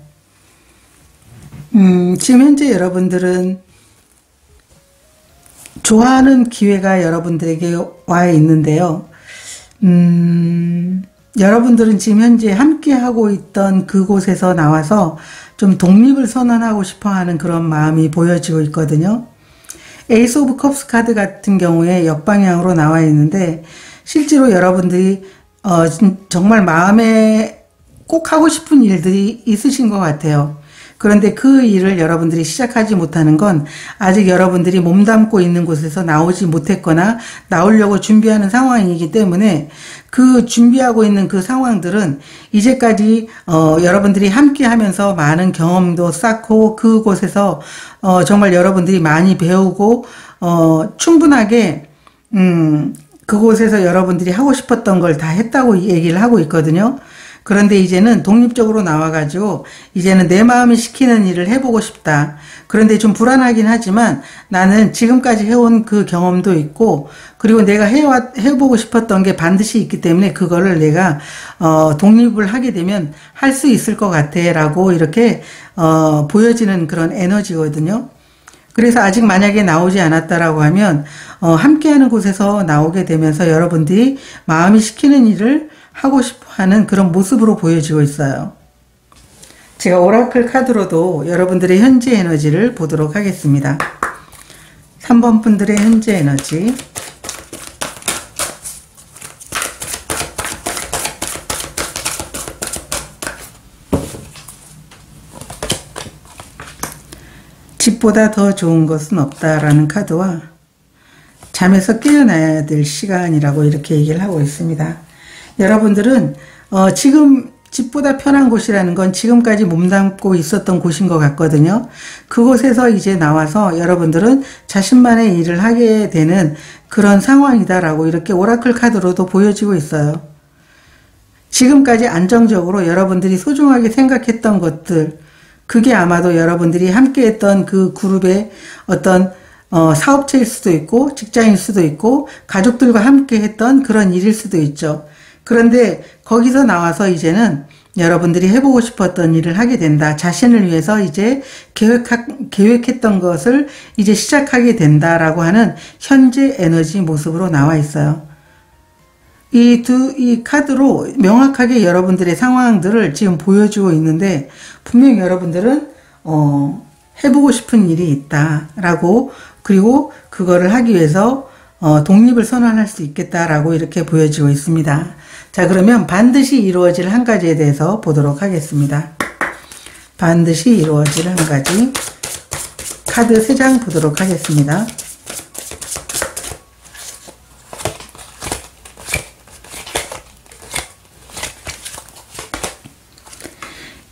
지금 현재 여러분들은 좋아하는 기회가 여러분들에게 와 있는데요. 여러분들은 지금 현재 함께 하고 있던 그곳에서 나와서 좀 독립을 선언하고 싶어 하는 그런 마음이 보여지고 있거든요. 에이스 오브 컵스 카드 같은 경우에 역방향으로 나와 있는데 실제로 여러분들이 정말 마음에 꼭 하고 싶은 일들이 있으신 것 같아요. 그런데 그 일을 여러분들이 시작하지 못하는 건 아직 여러분들이 몸담고 있는 곳에서 나오지 못했거나 나오려고 준비하는 상황이기 때문에 그 준비하고 있는 그 상황들은 이제까지 여러분들이 함께 하면서 많은 경험도 쌓고 그곳에서 정말 여러분들이 많이 배우고 충분하게 그곳에서 여러분들이 하고 싶었던 걸 다 했다고 얘기를 하고 있거든요. 그런데 이제는 독립적으로 나와가지고 이제는 내 마음이 시키는 일을 해보고 싶다. 그런데 좀 불안하긴 하지만 나는 지금까지 해온 그 경험도 있고 그리고 내가 해보고 싶었던 게 반드시 있기 때문에 그거를 내가 독립을 하게 되면 할 수 있을 것 같아 라고 이렇게 보여지는 그런 에너지거든요. 그래서 아직 만약에 나오지 않았다라고 하면 함께하는 곳에서 나오게 되면서 여러분들이 마음이 시키는 일을 하고 싶어하는 그런 모습으로 보여지고 있어요. 제가 오라클 카드로도 여러분들의 현재 에너지를 보도록 하겠습니다. 3번 분들의 현재 에너지. 집보다 더 좋은 것은 없다라는 카드와 잠에서 깨어나야 될 시간이라고 이렇게 얘기를 하고 있습니다. 여러분들은 지금 집보다 편한 곳이라는 건 지금까지 몸담고 있었던 곳인 것 같거든요. 그곳에서 이제 나와서 여러분들은 자신만의 일을 하게 되는 그런 상황이다라고 이렇게 오라클 카드로도 보여지고 있어요. 지금까지 안정적으로 여러분들이 소중하게 생각했던 것들, 그게 아마도 여러분들이 함께했던 그 그룹의 어떤 사업체일 수도 있고 직장일 수도 있고 가족들과 함께 했던 그런 일일 수도 있죠. 그런데 거기서 나와서 이제는 여러분들이 해보고 싶었던 일을 하게 된다. 자신을 위해서 이제 계획했던 것을 이제 시작하게 된다라고 하는 현재 에너지 모습으로 나와 있어요. 이 카드로 명확하게 여러분들의 상황들을 지금 보여주고 있는데 분명히 여러분들은 해보고 싶은 일이 있다라고 그리고 그거를 하기 위해서 독립을 선언할 수 있겠다라고 이렇게 보여지고 있습니다. 자, 그러면 반드시 이루어질 한 가지에 대해서 보도록 하겠습니다. 반드시 이루어질 한 가지. 카드 3장 보도록 하겠습니다.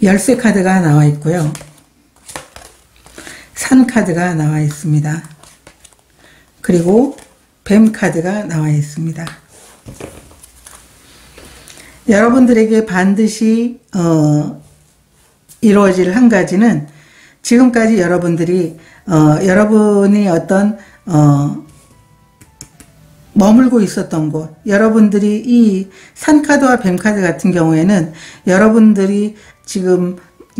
열쇠 카드가 나와 있고요. 산 카드가 나와 있습니다. 그리고 뱀 카드가 나와 있습니다. 여러분들에게 반드시 이루어질 한 가지는 지금까지 여러분들이 여러분이 어떤 머물고 있었던 곳, 여러분들이 이 산카드와 뱀카드 같은 경우에는 여러분들이 지금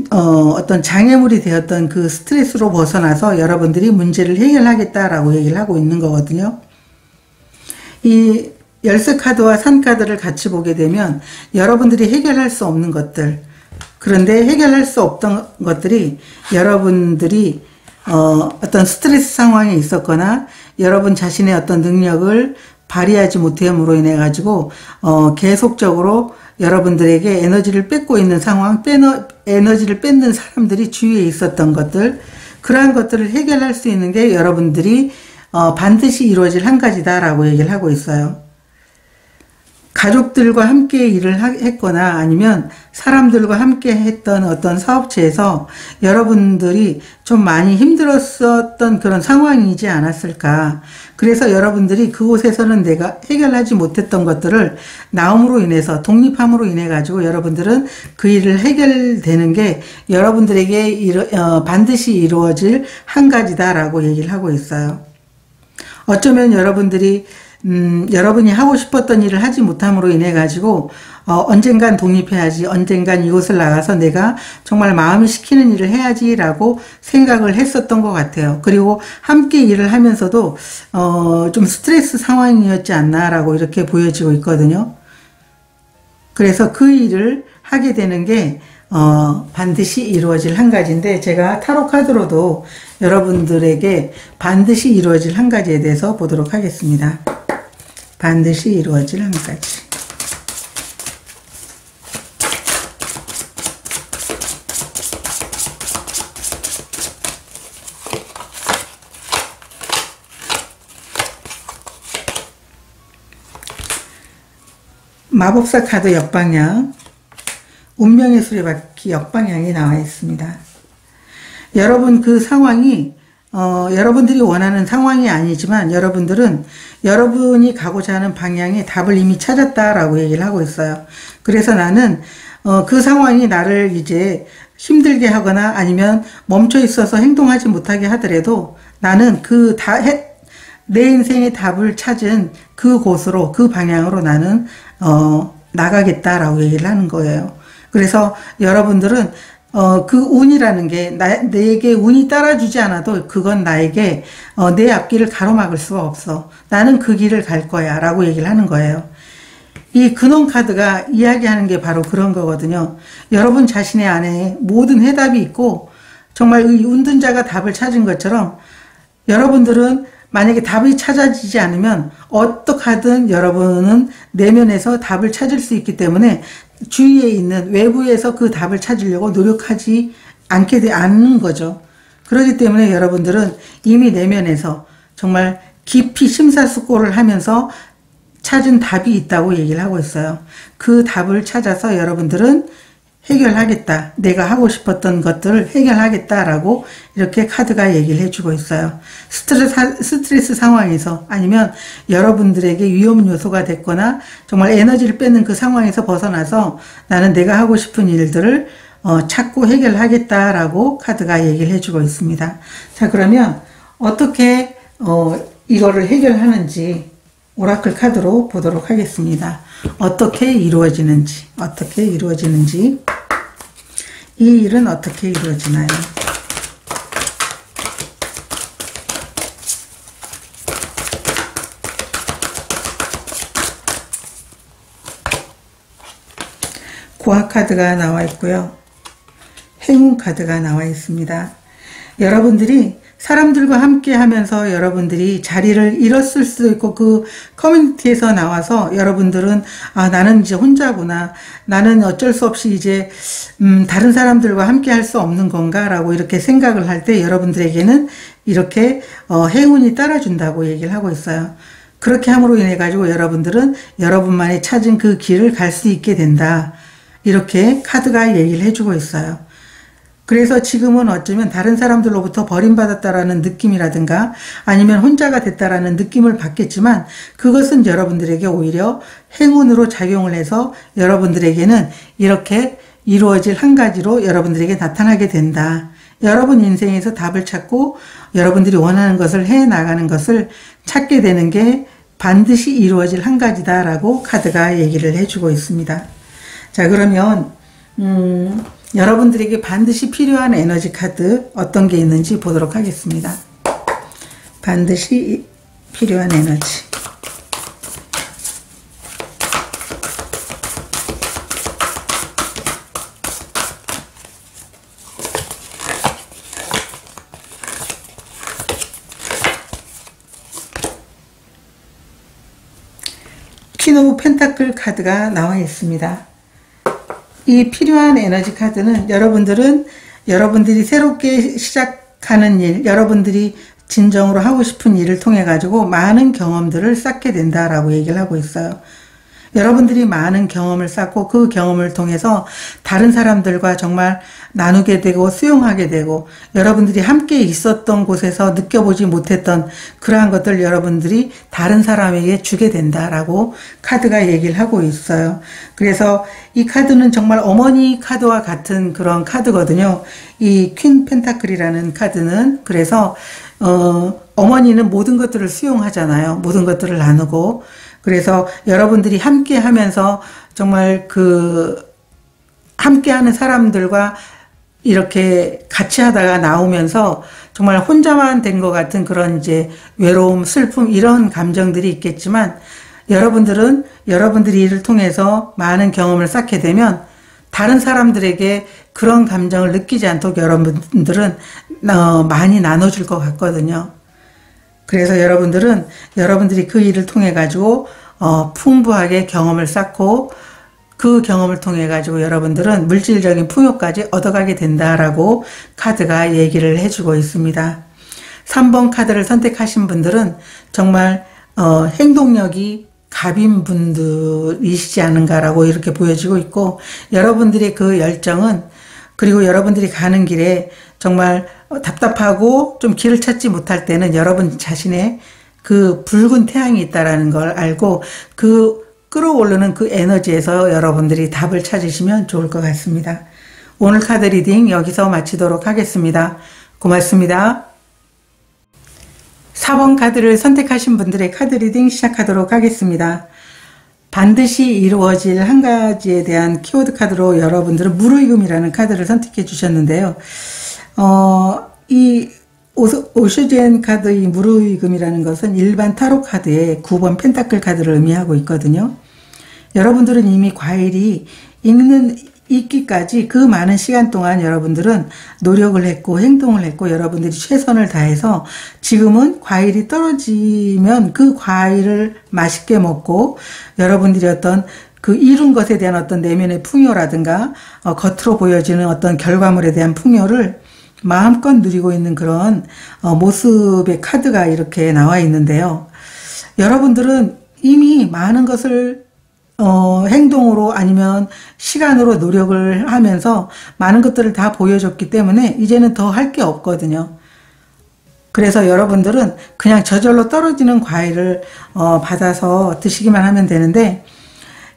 어떤 장애물이 되었던 그 스트레스로 벗어나서 여러분들이 문제를 해결하겠다라고 얘기를 하고 있는 거거든요. 이 열쇠 카드와 산 카드를 같이 보게 되면 여러분들이 해결할 수 없는 것들, 그런데 해결할 수 없던 것들이 여러분들이 어떤 스트레스 상황에 있었거나 여러분 자신의 어떤 능력을 발휘하지 못함으로 인해 가지고 계속적으로 여러분들에게 에너지를 뺏고 있는 상황, 에너지를 뺏는 사람들이 주위에 있었던 것들, 그러한 것들을 해결할 수 있는 게 여러분들이 반드시 이루어질 한 가지다라고 얘기를 하고 있어요. 가족들과 함께 일을 했거나 아니면 사람들과 함께 했던 어떤 사업체에서 여러분들이 좀 많이 힘들었었던 그런 상황이지 않았을까. 그래서 여러분들이 그곳에서는 내가 해결하지 못했던 것들을 나옴으로 인해서, 독립함으로 인해 가지고 여러분들은 그 일을 해결되는 게 여러분들에게 반드시 이루어질 한 가지다라고 얘기를 하고 있어요. 어쩌면 여러분들이 여러분이 하고 싶었던 일을 하지 못함으로 인해 가지고 언젠간 독립해야지, 언젠간 이곳을 나가서 내가 정말 마음이 시키는 일을 해야지 라고 생각을 했었던 것 같아요. 그리고 함께 일을 하면서도 좀 스트레스 상황이었지 않나 라고 이렇게 보여지고 있거든요. 그래서 그 일을 하게 되는 게 반드시 이루어질 한 가지인데, 제가 타로 카드로도 여러분들에게 반드시 이루어질 한 가지에 대해서 보도록 하겠습니다. 반드시 이루어질 한 가지. 마법사 카드 역방향, 운명의 수레바퀴 역방향이 나와 있습니다. 여러분 그 상황이 여러분들이 원하는 상황이 아니지만 여러분들은 여러분이 가고자 하는 방향의 답을 이미 찾았다라고 얘기를 하고 있어요. 그래서 나는 그 상황이 나를 이제 힘들게 하거나 아니면 멈춰 있어서 행동하지 못하게 하더라도 나는 내 인생의 답을 찾은 그곳으로, 그 방향으로 나는 나가겠다라고 얘기를 하는 거예요. 그래서 여러분들은 그 운이라는 게 내게 운이 따라주지 않아도 그건 나에게 내 앞길을 가로막을 수가 없어. 나는 그 길을 갈 거야 라고 얘기를 하는 거예요. 이 근원 카드가 이야기하는 게 바로 그런 거거든요. 여러분 자신의 안에 모든 해답이 있고 정말 이 운둔자가 답을 찾은 것처럼 여러분들은 만약에 답이 찾아지지 않으면 어떻게 하든 여러분은 내면에서 답을 찾을 수 있기 때문에 주위에 있는 외부에서 그 답을 찾으려고 노력하지 않는 거죠. 그렇기 때문에 여러분들은 이미 내면에서 정말 깊이 심사숙고를 하면서 찾은 답이 있다고 얘기를 하고 있어요. 그 답을 찾아서 여러분들은 해결하겠다. 내가 하고 싶었던 것들을 해결하겠다라고 이렇게 카드가 얘기를 해주고 있어요. 스트레스 상황에서 아니면 여러분들에게 위험 요소가 됐거나 정말 에너지를 뺏는 그 상황에서 벗어나서 나는 내가 하고 싶은 일들을 찾고 해결하겠다라고 카드가 얘기를 해주고 있습니다. 자, 그러면 어떻게 이거를 해결하는지 오라클 카드로 보도록 하겠습니다. 어떻게 이루어지는지 이 일은 어떻게 이루어지나요? 고아 카드가 나와 있고요. 행운 카드가 나와 있습니다. 여러분들이 사람들과 함께 하면서 여러분들이 자리를 잃었을 수도 있고 그 커뮤니티에서 나와서 여러분들은 나는 이제 혼자구나. 나는 어쩔 수 없이 이제 다른 사람들과 함께 할 수 없는 건가 라고 이렇게 생각을 할 때 여러분들에게는 이렇게 행운이 따라준다고 얘기를 하고 있어요. 그렇게 함으로 인해 가지고 여러분들은 여러분만이 찾은 그 길을 갈 수 있게 된다. 이렇게 카드가 얘기를 해주고 있어요. 그래서 지금은 어쩌면 다른 사람들로부터 버림받았다라는 느낌이라든가 아니면 혼자가 됐다라는 느낌을 받겠지만 그것은 여러분들에게 오히려 행운으로 작용을 해서 여러분들에게는 이렇게 이루어질 한 가지로 여러분들에게 나타나게 된다. 여러분 인생에서 답을 찾고 여러분들이 원하는 것을 해나가는 것을 찾게 되는 게 반드시 이루어질 한 가지다라고 카드가 얘기를 해주고 있습니다. 자, 그러면 여러분들에게 반드시 필요한 에너지 카드 어떤 게 있는지 보도록 하겠습니다. 반드시 필요한 에너지. 퀸 오브 펜타클 카드가 나와 있습니다. 이 필요한 에너지 카드는 여러분들이 새롭게 시작하는 일, 여러분들이 진정으로 하고 싶은 일을 통해 가지고 많은 경험들을 쌓게 된다라고 얘기를 하고 있어요. 여러분들이 많은 경험을 쌓고 그 경험을 통해서 다른 사람들과 정말 나누게 되고 수용하게 되고 여러분들이 함께 있었던 곳에서 느껴보지 못했던 그러한 것들 여러분들이 다른 사람에게 주게 된다라고 카드가 얘기를 하고 있어요. 그래서 이 카드는 정말 어머니 카드와 같은 그런 카드거든요. 이 퀸 펜타클이라는 카드는 그래서 어머니는 모든 것들을 수용하잖아요. 모든 것들을 나누고 그래서 여러분들이 함께 하면서 정말 함께 하는 사람들과 이렇게 같이 하다가 나오면서 정말 혼자만 된 것 같은 그런 이제 외로움, 슬픔 이런 감정들이 있겠지만 여러분들이 이를 통해서 많은 경험을 쌓게 되면 다른 사람들에게 그런 감정을 느끼지 않도록 여러분들은 많이 나눠줄 것 같거든요. 그래서 여러분들이 그 일을 통해 가지고 풍부하게 경험을 쌓고 그 경험을 통해 가지고 여러분들은 물질적인 풍요까지 얻어가게 된다라고 카드가 얘기를 해주고 있습니다. 3번 카드를 선택하신 분들은 정말 행동력이 갑인 분들이시지 않은가라고 이렇게 보여지고 있고 여러분들의 그 열정은 그리고 여러분들이 가는 길에 정말 답답하고 좀 길을 찾지 못할 때는 여러분 자신의 그 붉은 태양이 있다라는 걸 알고 그 끌어오르는 그 에너지에서 여러분들이 답을 찾으시면 좋을 것 같습니다. 오늘 카드 리딩 여기서 마치도록 하겠습니다. 고맙습니다. 4번 카드를 선택하신 분들의 카드 리딩 시작하도록 하겠습니다. 반드시 이루어질 한 가지에 대한 키워드 카드로 여러분들은 무르익음이라는 카드를 선택해 주셨는데요. 이 오슈젠 카드 이 무르익음이라는 것은 일반 타로 카드의 9번 펜타클 카드를 의미하고 있거든요. 여러분들은 이미 과일이 익기까지 그 많은 시간 동안 여러분들은 노력을 했고 행동을 했고 여러분들이 최선을 다해서 지금은 과일이 떨어지면 그 과일을 맛있게 먹고 여러분들이 어떤 그 이룬 것에 대한 어떤 내면의 풍요라든가 겉으로 보여지는 어떤 결과물에 대한 풍요를 마음껏 누리고 있는 그런 모습의 카드가 이렇게 나와 있는데요. 여러분들은 이미 많은 것을 행동으로 아니면 시간으로 노력을 하면서 많은 것들을 다 보여줬기 때문에 이제는 더 할 게 없거든요. 그래서 여러분들은 그냥 저절로 떨어지는 과일을 받아서 드시기만 하면 되는데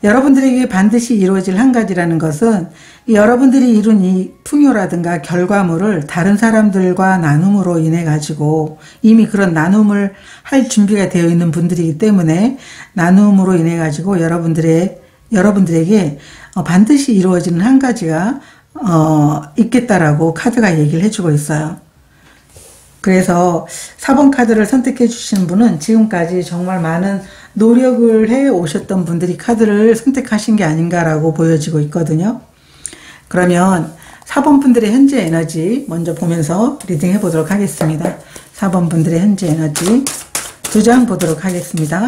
여러분들에게 반드시 이루어질 한 가지라는 것은 여러분들이 이룬 이 풍요라든가 결과물을 다른 사람들과 나눔으로 인해 가지고 이미 그런 나눔을 할 준비가 되어 있는 분들이기 때문에 나눔으로 인해 가지고 여러분들에게 반드시 이루어지는 한 가지가 있겠다라고 카드가 얘기를 해주고 있어요. 그래서 4번 카드를 선택해 주신 분은 지금까지 정말 많은 노력을 해 오셨던 분들이 카드를 선택하신 게 아닌가라고 보여지고 있거든요. 그러면 4번 분들의 현재 에너지 먼저 보면서 리딩 해보도록 하겠습니다. 4번 분들의 현재 에너지 2장 보도록 하겠습니다.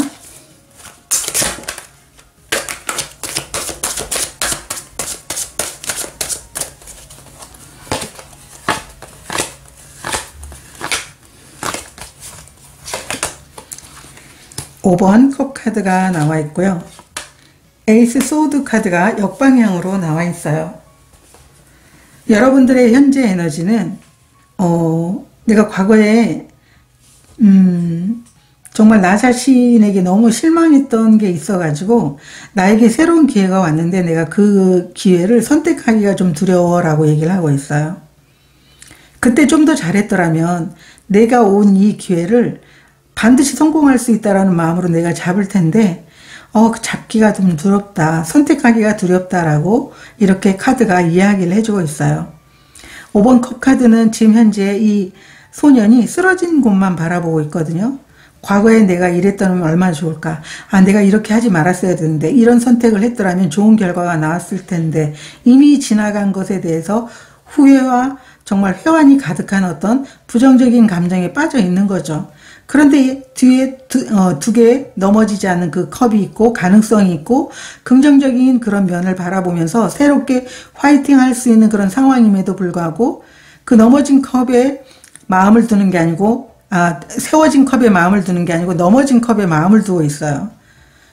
(5번) 컵 카드가 나와 있고요. 에이스 소드 카드가 역방향으로 나와 있어요. 여러분들의 현재 에너지는 내가 과거에 정말 나 자신에게 너무 실망했던 게 있어가지고 나에게 새로운 기회가 왔는데 내가 그 기회를 선택하기가 좀 두려워라고 얘기를 하고 있어요. 그때 좀 더 잘했더라면 내가 온 이 기회를 반드시 성공할 수 있다라는 마음으로 내가 잡을 텐데 잡기가 좀 두렵다, 선택하기가 두렵다라고 이렇게 카드가 이야기를 해주고 있어요. 5번 컵 카드는 지금 현재 이 소년이 쓰러진 곳만 바라보고 있거든요. 과거에 내가 이랬다면 얼마나 좋을까, 내가 이렇게 하지 말았어야 되는데, 이런 선택을 했더라면 좋은 결과가 나왔을 텐데, 이미 지나간 것에 대해서 후회와 정말 회한이 가득한 어떤 부정적인 감정에 빠져 있는 거죠. 그런데 뒤에 두 개 넘어지지 않는 그 컵이 있고 가능성이 있고 긍정적인 그런 면을 바라보면서 새롭게 화이팅 할 수 있는 그런 상황임에도 불구하고 그 넘어진 컵에 마음을 두는 게 아니고 세워진 컵에 마음을 두는 게 아니고 넘어진 컵에 마음을 두고 있어요.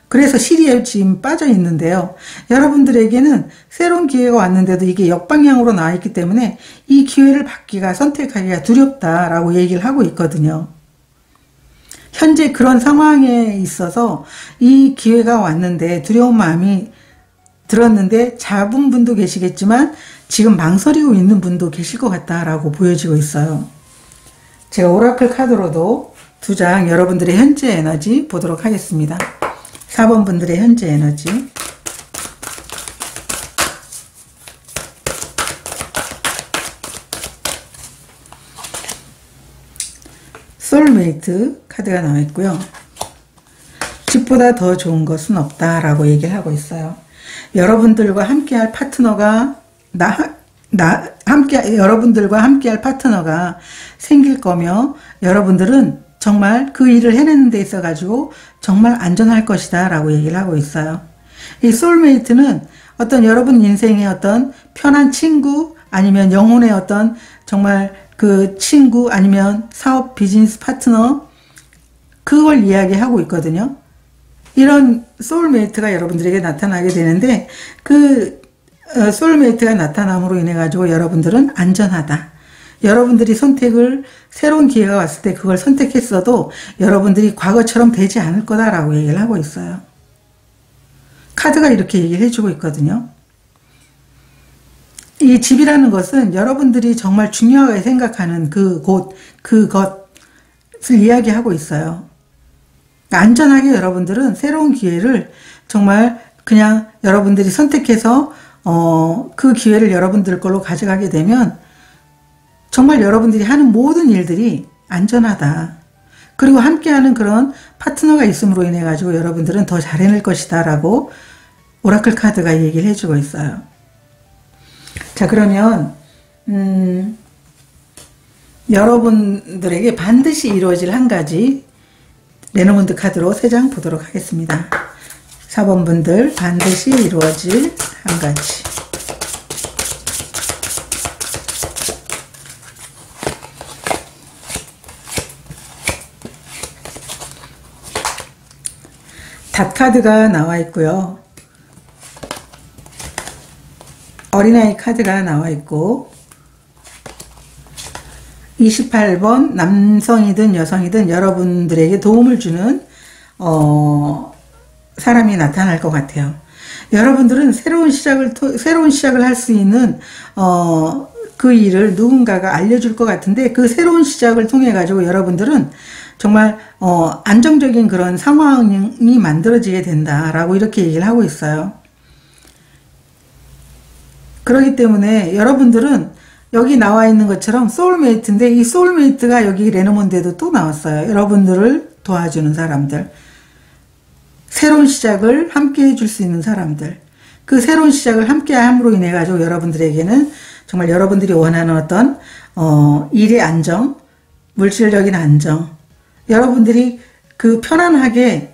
그래서 시리에 지금 빠져 있는데요. 여러분들에게는 새로운 기회가 왔는데도 이게 역방향으로 나와 있기 때문에 이 기회를 받기가, 선택하기가 두렵다라고 얘기를 하고 있거든요. 현재 그런 상황에 있어서 이 기회가 왔는데 두려운 마음이 들었는데 잡은 분도 계시겠지만 지금 망설이고 있는 분도 계실 것 같다라고 보여지고 있어요. 제가 오라클 카드로도 2장 여러분들의 현재 에너지 보도록 하겠습니다. 4번 분들의 현재 에너지. 소울메이트 카드가 나와 있고요. 집보다 더 좋은 것은 없다라고 얘기를 하고 있어요. 여러분들과 함께할 파트너가 여러분들과 함께할 파트너가 생길 거며 여러분들은 정말 그 일을 해내는 데 있어 가지고 정말 안전할 것이다 라고 얘기를 하고 있어요. 이 소울메이트는 어떤 여러분 인생의 어떤 편한 친구, 아니면 영혼의 어떤 정말 그 친구, 아니면 사업 비즈니스 파트너, 그걸 이야기하고 있거든요. 이런 소울메이트가 여러분들에게 나타나게 되는데 그 소울메이트가 나타남으로 인해 가지고 여러분들은 안전하다. 여러분들이 선택을, 새로운 기회가 왔을 때 그걸 선택했어도 여러분들이 과거처럼 되지 않을 거다라고 얘기를 하고 있어요. 카드가 이렇게 얘기를 해주고 있거든요. 이 집이라는 것은 여러분들이 정말 중요하게 생각하는 그곳, 그것을 이야기하고 있어요. 안전하게 여러분들은 새로운 기회를 정말 그냥 여러분들이 선택해서 그 기회를 여러분들 걸로 가져가게 되면 정말 여러분들이 하는 모든 일들이 안전하다. 그리고 함께하는 그런 파트너가 있음으로 인해 가지고 여러분들은 더 잘 해낼 것이다 라고 오라클 카드가 얘기를 해주고 있어요. 자, 그러면 여러분들에게 반드시 이루어질 한 가지 레노먼드 카드로 3장 보도록 하겠습니다. 4번 분들 반드시 이루어질 한 가지. 닷 카드가 나와 있고요. 어린아이 카드가 나와 있고 28번 남성이든 여성이든 여러분들에게 도움을 주는 사람이 나타날 것 같아요. 여러분들은 새로운 시작을 할 수 있는 그 일을 누군가가 알려줄 것 같은데 그 새로운 시작을 통해 가지고 여러분들은 정말 안정적인 그런 상황이 만들어지게 된다라고 이렇게 얘기를 하고 있어요. 그렇기 때문에 여러분들은 여기 나와 있는 것처럼 소울메이트인데 이 소울메이트가 여기 레노먼드에도 또 나왔어요. 여러분들을 도와주는 사람들, 새로운 시작을 함께 해줄 수 있는 사람들, 그 새로운 시작을 함께 함으로 인해 가지고 여러분들에게는 정말 여러분들이 원하는 어떤 일의 안정, 물질적인 안정, 여러분들이 그 편안하게,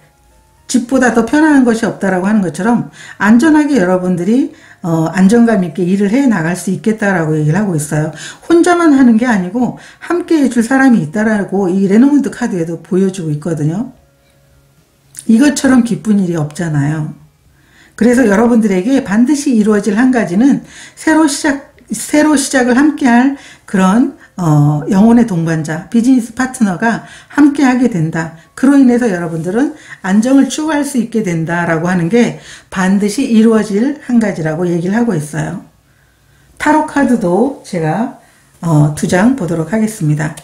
집보다 더 편안한 것이 없다라고 하는 것처럼 안전하게 여러분들이 안정감 있게 일을 해 나갈 수 있겠다라고 얘기를 하고 있어요. 혼자만 하는 게 아니고 함께 해줄 사람이 있다라고 이 레노먼드 카드에도 보여주고 있거든요. 이것처럼 기쁜 일이 없잖아요. 그래서 여러분들에게 반드시 이루어질 한 가지는 새로 새로 시작을 함께할 그런 영혼의 동반자, 비즈니스 파트너가 함께하게 된다. 그로 인해서 여러분들은 안정을 추구할 수 있게 된다라고 하는 게 반드시 이루어질 한 가지라고 얘기를 하고 있어요. 타로 카드도 제가 2장 보도록 하겠습니다.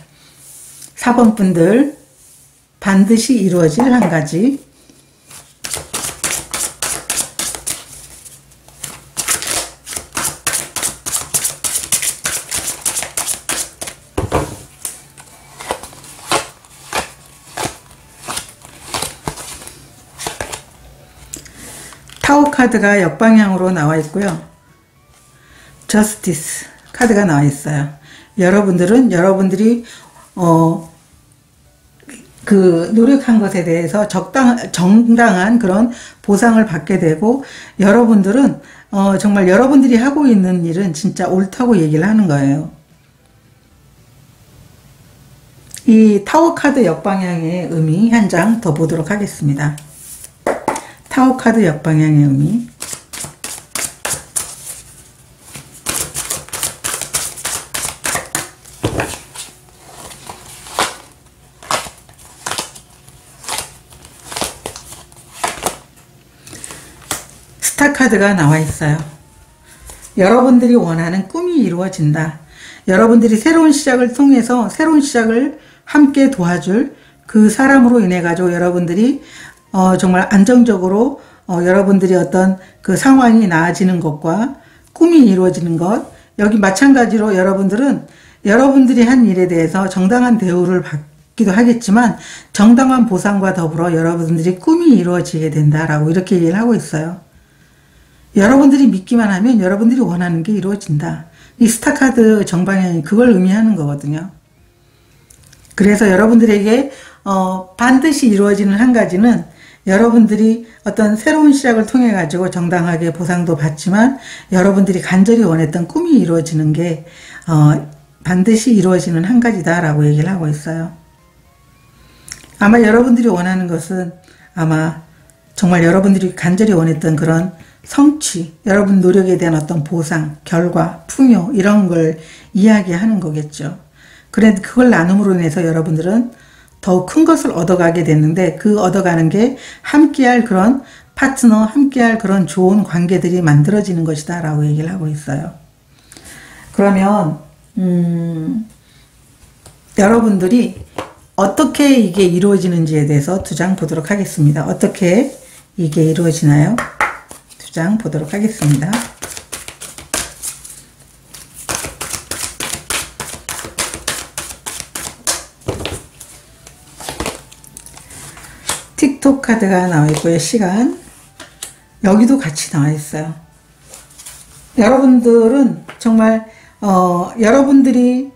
4번 분들 반드시 이루어질 한 가지. 타워 카드가 역방향으로 나와 있고요. 저스티스 카드가 나와 있어요. 여러분들은 여러분들이 그 노력한 것에 대해서 정당한 그런 보상을 받게 되고, 여러분들은 정말 여러분들이 하고 있는 일은 진짜 옳다고 얘기를 하는 거예요. 이 타워 카드 역방향의 의미 한 장 더 보도록 하겠습니다. 타워 카드 역방향의 의미. 스타 카드가 나와 있어요. 여러분들이 원하는 꿈이 이루어진다. 여러분들이 새로운 시작을 통해서 새로운 시작을 함께 도와줄 그 사람으로 인해 가지고 여러분들이 정말 안정적으로 여러분들이 어떤 그 상황이 나아지는 것과 꿈이 이루어지는 것, 여기 마찬가지로 여러분들은 여러분들이 한 일에 대해서 정당한 대우를 받기도 하겠지만 정당한 보상과 더불어 여러분들이 꿈이 이루어지게 된다라고 이렇게 얘기를 하고 있어요. 여러분들이 믿기만 하면 여러분들이 원하는 게 이루어진다. 이 스타카드 정방향이 그걸 의미하는 거거든요. 그래서 여러분들에게 반드시 이루어지는 한 가지는 여러분들이 어떤 새로운 시작을 통해 가지고 정당하게 보상도 받지만 여러분들이 간절히 원했던 꿈이 이루어지는 게 반드시 이루어지는 한 가지다라고 얘기를 하고 있어요. 아마 여러분들이 원하는 것은 아마 정말 여러분들이 간절히 원했던 그런 성취, 여러분 노력에 대한 어떤 보상, 결과, 풍요 이런 걸 이야기하는 거겠죠. 그런데 그걸 나눔으로 인해서 여러분들은 더욱 큰 것을 얻어가게 됐는데 그 얻어가는 게 함께할 그런 파트너, 함께할 그런 좋은 관계들이 만들어지는 것이다 라고 얘기를 하고 있어요. 그러면 여러분들이 어떻게 이게 이루어지는지에 대해서 2장 보도록 하겠습니다. 어떻게 이게 이루어지나요? 2장 보도록 하겠습니다. 틱톡 카드가 나와 있고요. 시간 여기도 같이 나와 있어요. 여러분들은 정말 여러분들이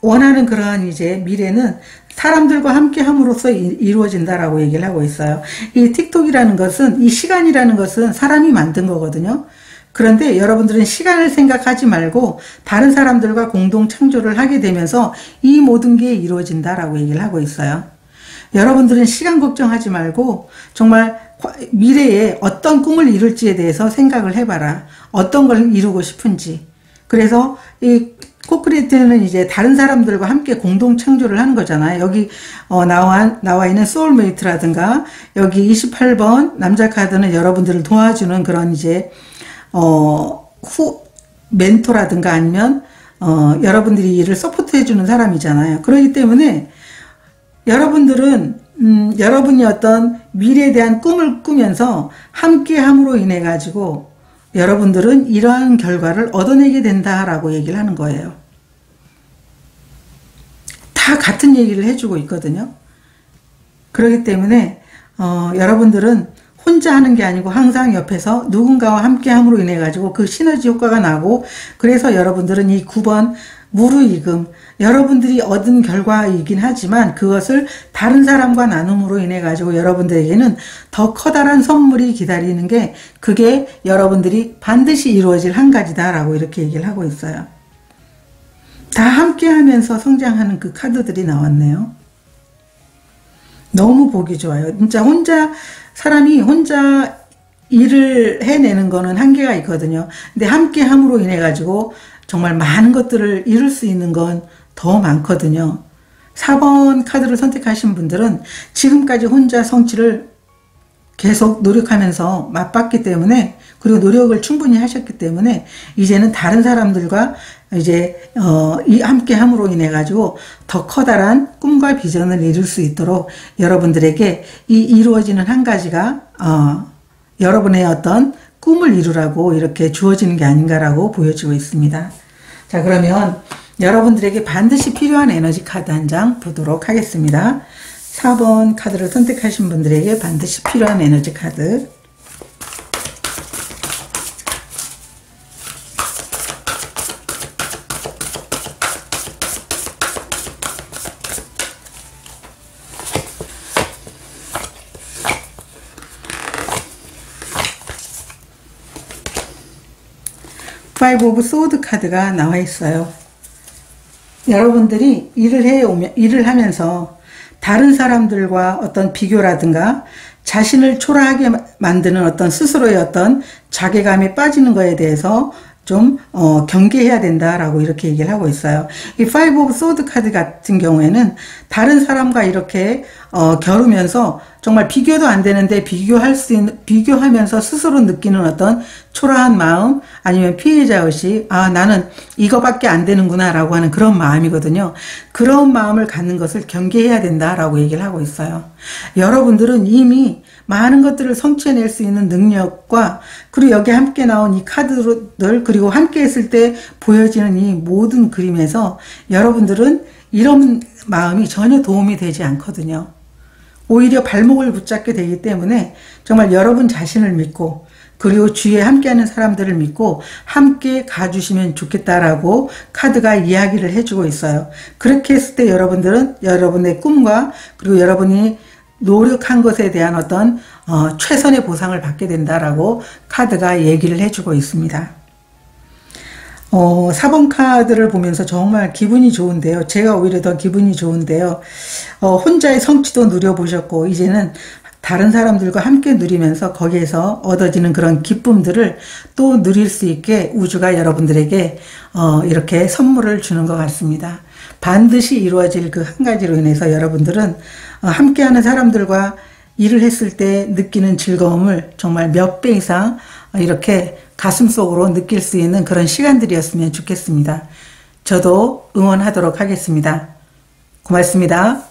원하는 그러한 이제 미래는 사람들과 함께 함으로써 이루어진다라고 얘기를 하고 있어요. 이 틱톡이라는 것은, 이 시간이라는 것은 사람이 만든 거거든요. 그런데 여러분들은 시간을 생각하지 말고 다른 사람들과 공동 창조를 하게 되면서 이 모든 게 이루어진다라고 얘기를 하고 있어요. 여러분들은 시간 걱정하지 말고 정말 미래에 어떤 꿈을 이룰지에 대해서 생각을 해봐라. 어떤 걸 이루고 싶은지. 그래서 이 코크리에이트는 이제 다른 사람들과 함께 공동 창조를 하는 거잖아요. 여기 나와 있는 소울메이트라든가 여기 28번 남자 카드는 여러분들을 도와주는 그런 이제 멘토라든가 아니면 여러분들이 일을 서포트해 주는 사람이잖아요. 그렇기 때문에 여러분들은 여러분이 어떤 미래에 대한 꿈을 꾸면서 함께 함으로 인해 가지고 여러분들은 이러한 결과를 얻어내게 된다라고 얘기를 하는 거예요. 다 같은 얘기를 해주고 있거든요. 그렇기 때문에 여러분들은 혼자 하는 게 아니고 항상 옆에서 누군가와 함께 함으로 인해 가지고 그 시너지 효과가 나고, 그래서 여러분들은 이 9번 무르익음, 여러분들이 얻은 결과이긴 하지만 그것을 다른 사람과 나눔으로 인해 가지고 여러분들에게는 더 커다란 선물이 기다리는 게, 그게 여러분들이 반드시 이루어질 한 가지다라고 이렇게 얘기를 하고 있어요. 다 함께 하면서 성장하는 그 카드들이 나왔네요. 너무 보기 좋아요. 진짜 사람이 혼자 일을 해내는 거는 한계가 있거든요. 근데 함께 함으로 인해 가지고 정말 많은 것들을 이룰 수 있는 건 더 많거든요. 4번 카드를 선택하신 분들은 지금까지 혼자 성취를 계속 노력하면서 맛봤기 때문에, 그리고 노력을 충분히 하셨기 때문에 이제는 다른 사람들과 이제 함께 함으로 인해 가지고 더 커다란 꿈과 비전을 이룰 수 있도록 여러분들에게 이 이루어지는 한 가지가 여러분의 어떤 꿈을 이루라고 이렇게 주어지는 게 아닌가라고 보여지고 있습니다. 자, 그러면 여러분들에게 반드시 필요한 에너지 카드 한 장 보도록 하겠습니다. 4번 카드를 선택하신 분들에게 반드시 필요한 에너지 카드. 파이브 오브 소드 카드가 나와 있어요. 여러분들이 일을 하면서 다른 사람들과 어떤 비교라든가 자신을 초라하게 만드는 어떤 스스로의 어떤 자괴감에 빠지는 거에 대해서 좀 경계해야 된다라고 이렇게 얘기를 하고 있어요. 이 파이브 오브 소드 카드 같은 경우에는 다른 사람과 이렇게 겨루면서 정말 비교도 안 되는데 비교하면서 스스로 느끼는 어떤 초라한 마음, 아니면 피해자의식, 나는 이거밖에 안 되는구나 라고 하는 그런 마음이거든요. 그런 마음을 갖는 것을 경계해야 된다라고 얘기를 하고 있어요. 여러분들은 이미 많은 것들을 성취해낼 수 있는 능력과, 그리고 여기 함께 나온 이 카드들, 그리고 함께 했을 때 보여지는 이 모든 그림에서 여러분들은 이런 마음이 전혀 도움이 되지 않거든요. 오히려 발목을 붙잡게 되기 때문에 정말 여러분 자신을 믿고, 그리고 주위에 함께하는 사람들을 믿고 함께 가주시면 좋겠다라고 카드가 이야기를 해주고 있어요. 그렇게 했을 때 여러분들은 여러분의 꿈과, 그리고 여러분이 노력한 것에 대한 어떤 최선의 보상을 받게 된다라고 카드가 얘기를 해주고 있습니다. 4번 카드를 보면서 정말 기분이 좋은데요. 제가 오히려 더 기분이 좋은데요. 혼자의 성취도 누려보셨고, 이제는 다른 사람들과 함께 누리면서 거기에서 얻어지는 그런 기쁨들을 또 누릴 수 있게 우주가 여러분들에게 이렇게 선물을 주는 것 같습니다. 반드시 이루어질 그 한 가지로 인해서 여러분들은 함께하는 사람들과 일을 했을 때 느끼는 즐거움을 정말 몇 배 이상 이렇게 가슴속으로 느낄 수 있는 그런 시간들이었으면 좋겠습니다. 저도 응원하도록 하겠습니다. 고맙습니다.